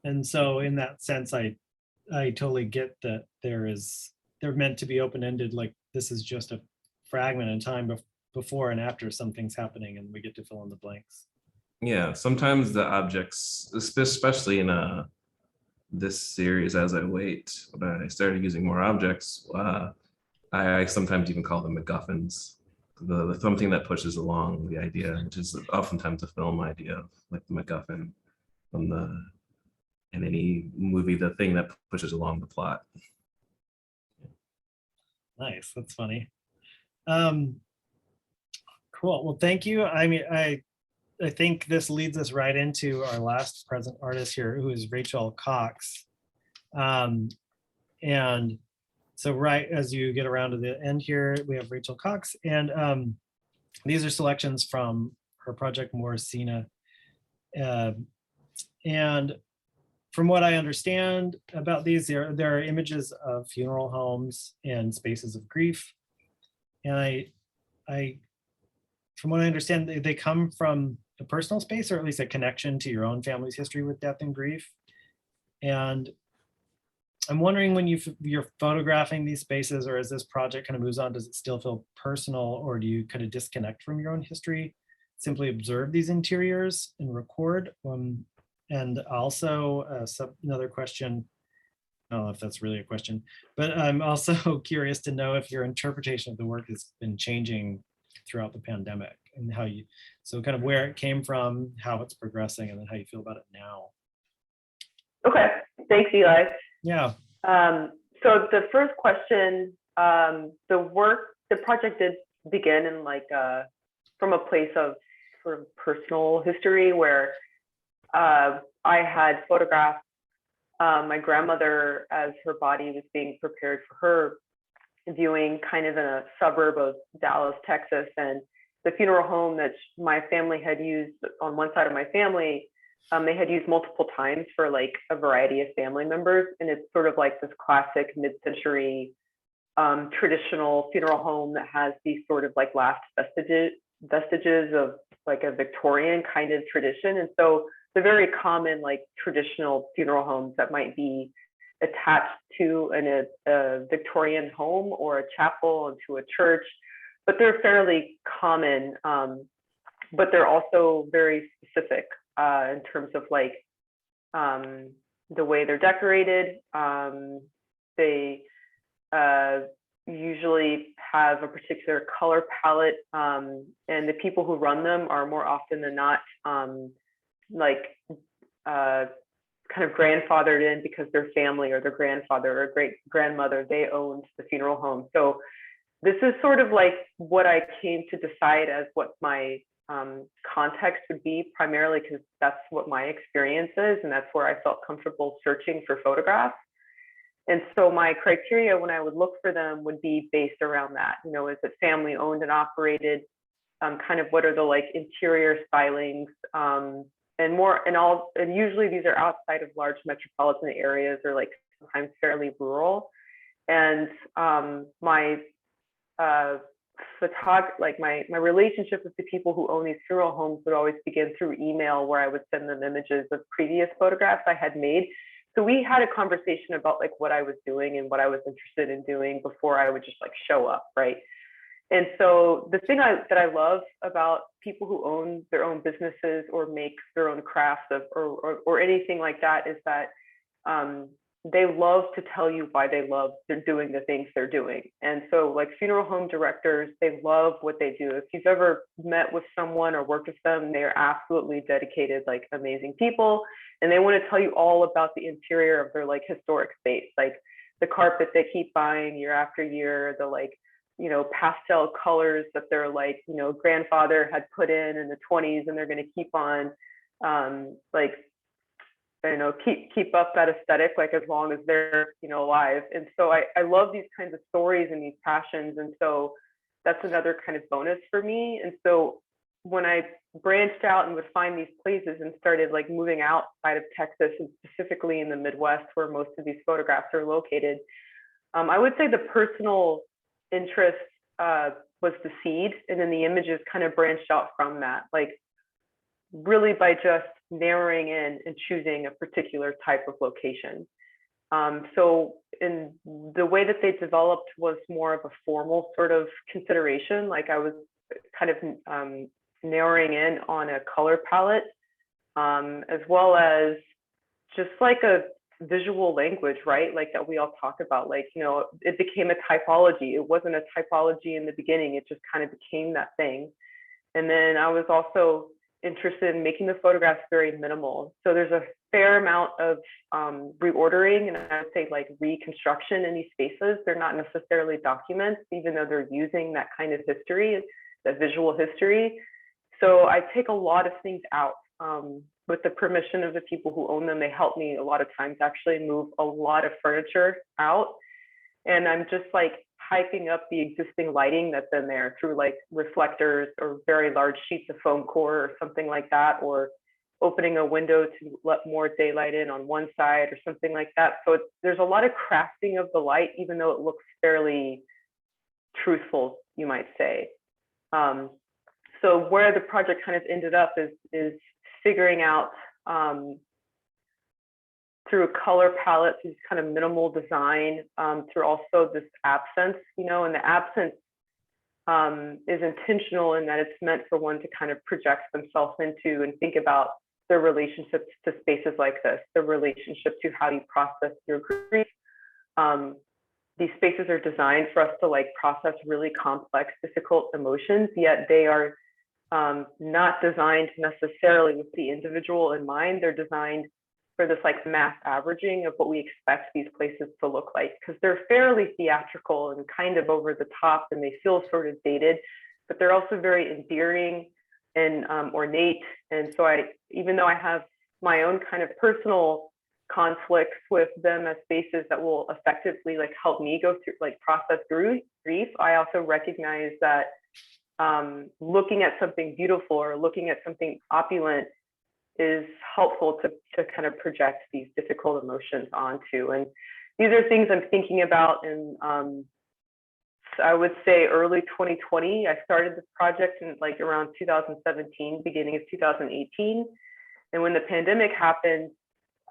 A: And so in that sense, I totally get that they're meant to be open-ended, like this is just a fragment in time before and after something's happening and we get to fill in the blanks.
F: Yeah, sometimes the objects, especially in this series, as I wait, when I started using more objects, I sometimes even call them MacGuffins. The something that pushes along the idea, which is oftentimes a film idea, like the MacGuffin from in any movie, the thing that pushes along the plot.
A: Nice, that's funny. Cool, well, thank you. I mean, I think this leads us right into our last present artist here, who is Rachel Cox. And so right as you get around to the end here, we have Rachel Cox. And these are selections from her project Morrisina. And from what I understand about these, there are images of funeral homes and spaces of grief. And I from what I understand, they come from a personal space, or at least a connection to your own family's history with death and grief. And I'm wondering, when you're photographing these spaces, or as this project kind of moves on, does it still feel personal, or do you kind of disconnect from your own history, simply observe these interiors and record? And also another question, I don't know if that's really a question, but I'm also curious to know if your interpretation of the work has been changing throughout the pandemic, and so kind of where it came from, how it's progressing, and then how you feel about it now.
G: Okay, thanks, Eli.
A: Yeah.
G: So the first question, the project did begin in from a place of sort of personal history, where I had photographed my grandmother as her body was being prepared for her viewing, kind of in a suburb of Dallas, Texas. And the funeral home that my family had used, on one side of my family, they had used multiple times for like a variety of family members. And it's sort of like this classic mid-century traditional funeral home that has these sort of like last vestiges of like a Victorian kind of tradition. And so they're very common, like traditional funeral homes that might be attached to a Victorian home or a chapel and to a church, but they're fairly common, but they're also very specific in terms of like the way they're decorated. They usually have a particular color palette, and the people who run them are more often than not kind of grandfathered in because their family or their grandfather or great grandmother, they owned the funeral home. So this is sort of like what I came to decide as what my context would be, primarily because that's what my experience is, and that's where I felt comfortable searching for photographs. And so my criteria when I would look for them would be based around that. You know, is it family owned and operated? Kind of what are the like interior stylings? And usually these are outside of large metropolitan areas, or like sometimes fairly rural. And my relationship with the people who own these funeral homes would always begin through email, where I would send them images of previous photographs I had made. So we had a conversation about like what I was doing and what I was interested in doing before I would just like show up, right? And so the thing that I love about people who own their own businesses or make their own crafts or anything like that is that they love to tell you why they're doing the things they're doing. And so like funeral home directors, they love what they do. If you've ever met with someone or worked with them, they are absolutely dedicated, like amazing people. And they want to tell you all about the interior of their like historic space, like the carpet they keep buying year after year, the like, you know, pastel colors that their like, you know, grandfather had put in the 20s, and they're going to keep on like, you know, keep up that aesthetic like as long as they're, you know, alive. And so I love these kinds of stories and these passions, and so that's another kind of bonus for me. And so when I branched out and would find these places and started like moving outside of Texas, and specifically in the Midwest where most of these photographs are located, I would say the personal interest was the seed, and then the images kind of branched out from that, like really by just narrowing in and choosing a particular type of location. So in the way that they developed was more of a formal sort of consideration, like I was kind of narrowing in on a color palette, as well as just like a visual language, right? Like that we all talk about, like, you know, it became a typology. It wasn't a typology in the beginning. It just kind of became that thing. And then I was also interested in making the photographs very minimal. So there's a fair amount of reordering, and I would say like reconstruction in these spaces. They're not necessarily documents, even though they're using that kind of history, that visual history. So I take a lot of things out. With the permission of the people who own them, they help me a lot of times actually move a lot of furniture out. And I'm just like hyping up the existing lighting that's in there through like reflectors or very large sheets of foam core or something like that, or opening a window to let more daylight in on one side or something like that. So there's a lot of crafting of the light, even though it looks fairly truthful, you might say. So where the project kind of ended up is figuring out through a color palette, through kind of minimal design, through also this absence, you know, and the absence is intentional in that it's meant for one to kind of project themselves into and think about their relationships to spaces like this, their relationship to how you process your grief. These spaces are designed for us to like process really complex, difficult emotions, yet they are not designed necessarily with the individual in mind. They're designed for this like mass averaging of what we expect these places to look like, because they're fairly theatrical and kind of over the top, and they feel sort of dated, but they're also very endearing and ornate. And so even though I have my own kind of personal conflicts with them as spaces that will effectively like help me go through, like process through grief, I also recognize that looking at something beautiful or looking at something opulent is helpful to kind of project these difficult emotions onto. And these are things I'm thinking about in, I would say early 2020. I started this project in like around 2017, beginning of 2018. And when the pandemic happened,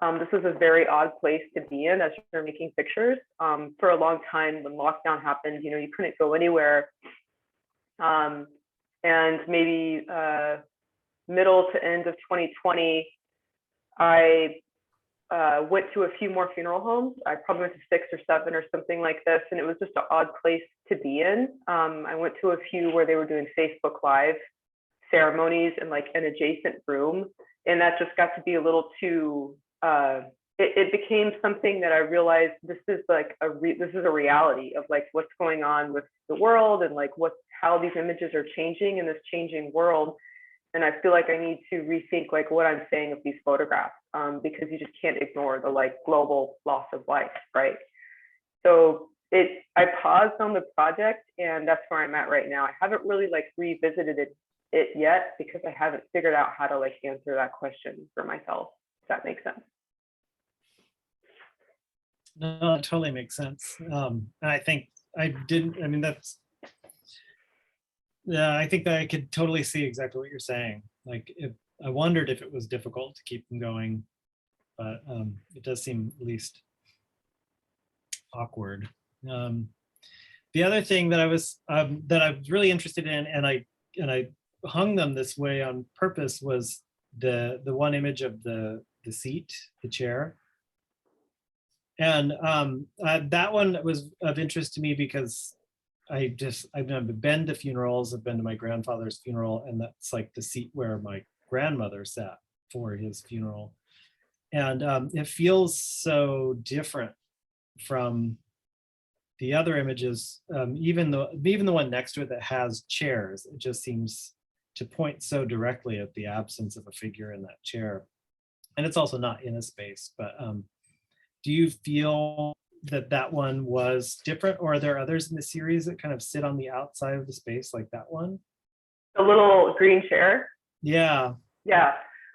G: this was a very odd place to be in as you're making pictures. For a long time, when lockdown happened, you know, you couldn't go anywhere. And maybe middle to end of 2020, I went to a few more funeral homes. I probably went to 6 or 7 or something like this, and it was just an odd place to be in. I went to a few where they were doing Facebook Live ceremonies in like an adjacent room, and that just got to be a little too. It became something that I realized this is like this is a reality of like what's going on with the world and like how these images are changing in this changing world. And I feel like I need to rethink like what I'm saying of these photographs, because you just can't ignore the like global loss of life, right? So I paused on the project, and that's where I'm at right now. I haven't really like revisited it yet because I haven't figured out how to like answer that question for myself. If that makes sense.
A: No, it totally makes sense. And I think I mean, that's, yeah, I think that I could totally see exactly what you're saying. Like, I wondered if it was difficult to keep them going, but it does seem at least awkward. The other thing that I was really interested in, and I hung them this way on purpose, was the one image of the seat, the chair. And that one was of interest to me because I've been to funerals. I've been to my grandfather's funeral, and that's like the seat where my grandmother sat for his funeral. And it feels so different from the other images, even the one next to it that has chairs. It just seems to point so directly at the absence of a figure in that chair. And it's also not in a space, but do you feel that one was different, or are there others in the series that kind of sit on the outside of the space like that one?
G: The little green chair?
A: Yeah.
G: Yeah.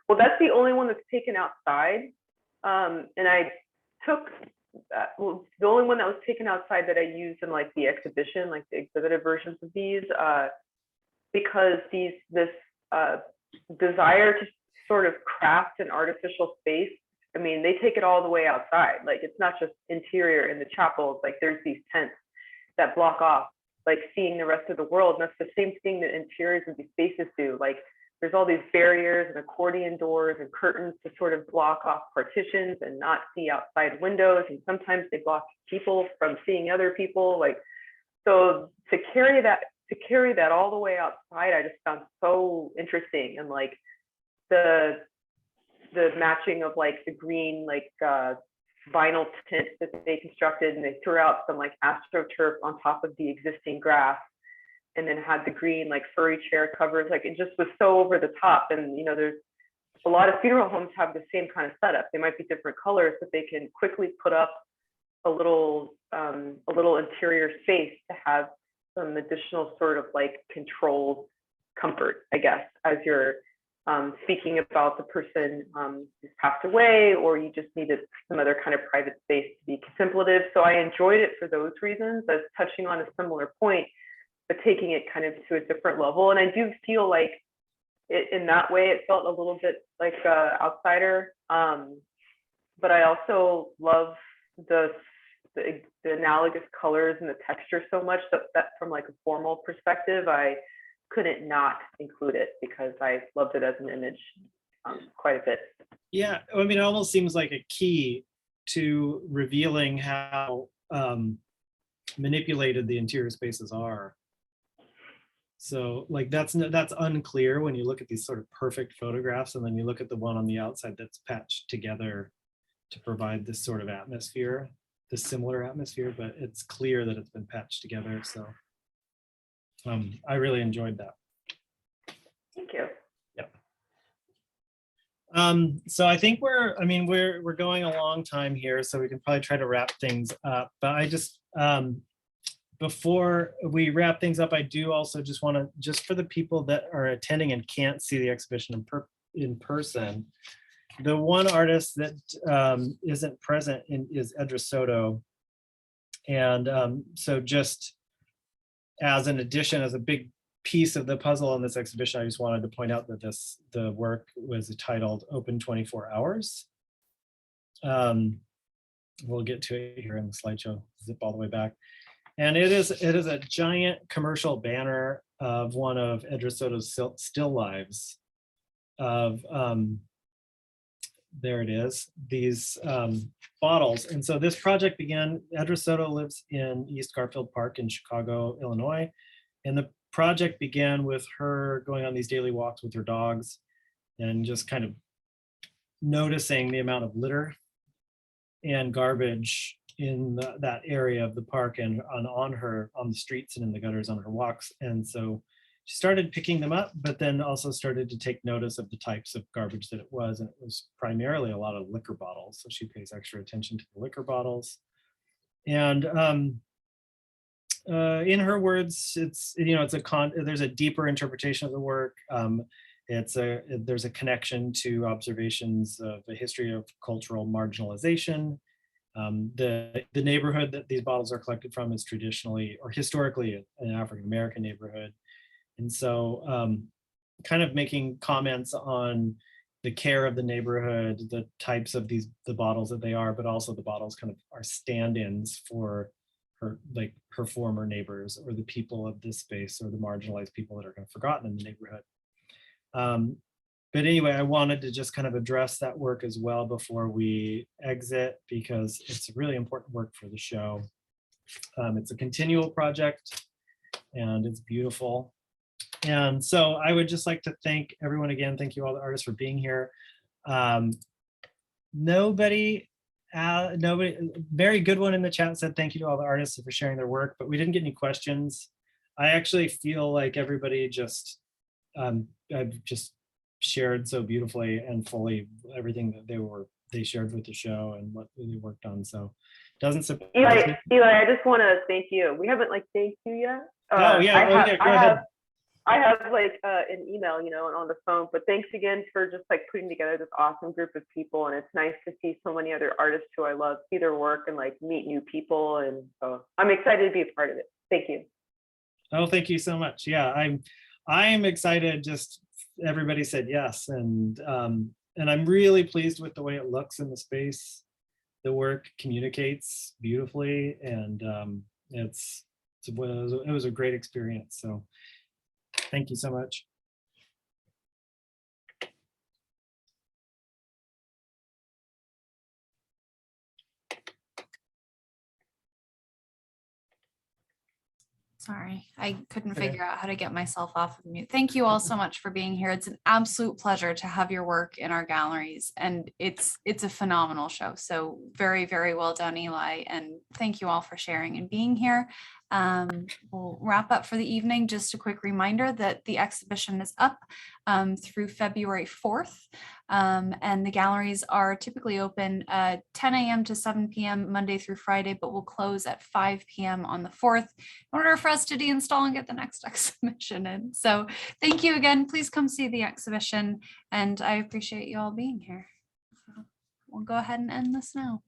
G: Well, that's the only one that's taken outside. And I took well, the only one that was taken outside that I used in like the exhibition, like the exhibited versions of these, because this desire to sort of craft an artificial space. I mean, they take it all the way outside. Like, it's not just interior in the chapels. Like, there's these tents that block off, like, seeing the rest of the world. And that's the same thing that interiors of these spaces do. Like, there's all these barriers and accordion doors and curtains to sort of block off partitions and not see outside windows. And sometimes they block people from seeing other people. Like, so to carry that all the way outside, I just found so interesting. And like the matching of like the green, like vinyl tint that they constructed, and they threw out some like astroturf on top of the existing grass, and then had the green like furry chair covers. Like, it just was so over the top. And, you know, there's a lot of funeral homes have the same kind of setup. They might be different colors, but they can quickly put up a little interior space to have some additional sort of like controlled comfort, I guess, as you're speaking about the person who's passed away, or you just needed some other kind of private space to be contemplative. So I enjoyed it for those reasons, as touching on a similar point, but taking it kind of to a different level. And I do feel like in that way, it felt a little bit like outsider. But I also love the analogous colors and the texture so much that from like a formal perspective, I couldn't not include it because I loved it as an image quite a bit.
A: Yeah, I mean, it almost seems like a key to revealing how manipulated the interior spaces are. So like that's unclear when you look at these sort of perfect photographs, and then you look at the one on the outside that's patched together to provide this sort of atmosphere, this similar atmosphere, but it's clear that it's been patched together. So I really enjoyed that.
G: Thank you.
A: So I think we're going a long time here, so we can probably try to wrap things up. But I just before we wrap things up, I do also just want to, just for the people that are attending and can't see the exhibition in person, the one artist that isn't present is Edra Soto. And so just as an addition, as a big piece of the puzzle in this exhibition, I just wanted to point out that the work was titled Open 24 Hours. We'll get to it here in the slideshow, zip all the way back. And it is a giant commercial banner of one of Edra Soto's still lives of, there it is, these bottles. And so this project began, Edra Soto lives in East Garfield Park in Chicago, Illinois. And the project began with her going on these daily walks with her dogs and just kind of noticing the amount of litter and garbage in that area of the park and on the streets and in the gutters on her walks. And so she started picking them up, but then also started to take notice of the types of garbage that it was. And it was primarily a lot of liquor bottles. So she pays extra attention to the liquor bottles. And in her words, there's a deeper interpretation of the work. There's a connection to observations of a history of cultural marginalization. The neighborhood that these bottles are collected from is traditionally or historically an African-American neighborhood. And so kind of making comments on the care of the neighborhood, the types of the bottles that they are, but also the bottles kind of are stand-ins for her former neighbors or the people of this space or the marginalized people that are kind of forgotten in the neighborhood. But anyway, I wanted to just kind of address that work as well before we exit, because it's a really important work for the show. It's a continual project and it's beautiful. And so I would just like to thank everyone again. Thank you all the artists for being here. Nobody, very good one in the chat said thank you to all the artists for sharing their work, but we didn't get any questions. I actually feel like everybody just, I've just shared so beautifully and fully everything that they shared with the show and what they worked on. So doesn't surprise me.
G: Eli, I just want to thank you. We haven't thanked you yet.
A: Oh yeah, go ahead.
G: I have like an email, you know, and on the phone, but thanks again for just like putting together this awesome group of people. And it's nice to see so many other artists who I love, see their work and like meet new people. And so I'm excited to be a part of it. Thank you.
A: Oh, thank you so much. Yeah, I'm excited. Just everybody said yes. And I'm really pleased with the way it looks in the space. The work communicates beautifully, and it was a great experience. So thank you so much.
H: Sorry, I couldn't
A: Okay.
H: figure out how to get myself off of mute. Thank you all so much for being here. It's an absolute pleasure to have your work in our galleries, and it's a phenomenal show. So very, very well done, Eli, and thank you all for sharing and being here. We'll wrap up for the evening. Just a quick reminder that the exhibition is up through February 4th. And the galleries are typically open 10 a.m. to 7 p.m. Monday through Friday, but will close at 5 p.m. on the 4th in order for us to deinstall and get the next exhibition in. So thank you again. Please come see the exhibition, and I appreciate you all being here. So we'll go ahead and end this now.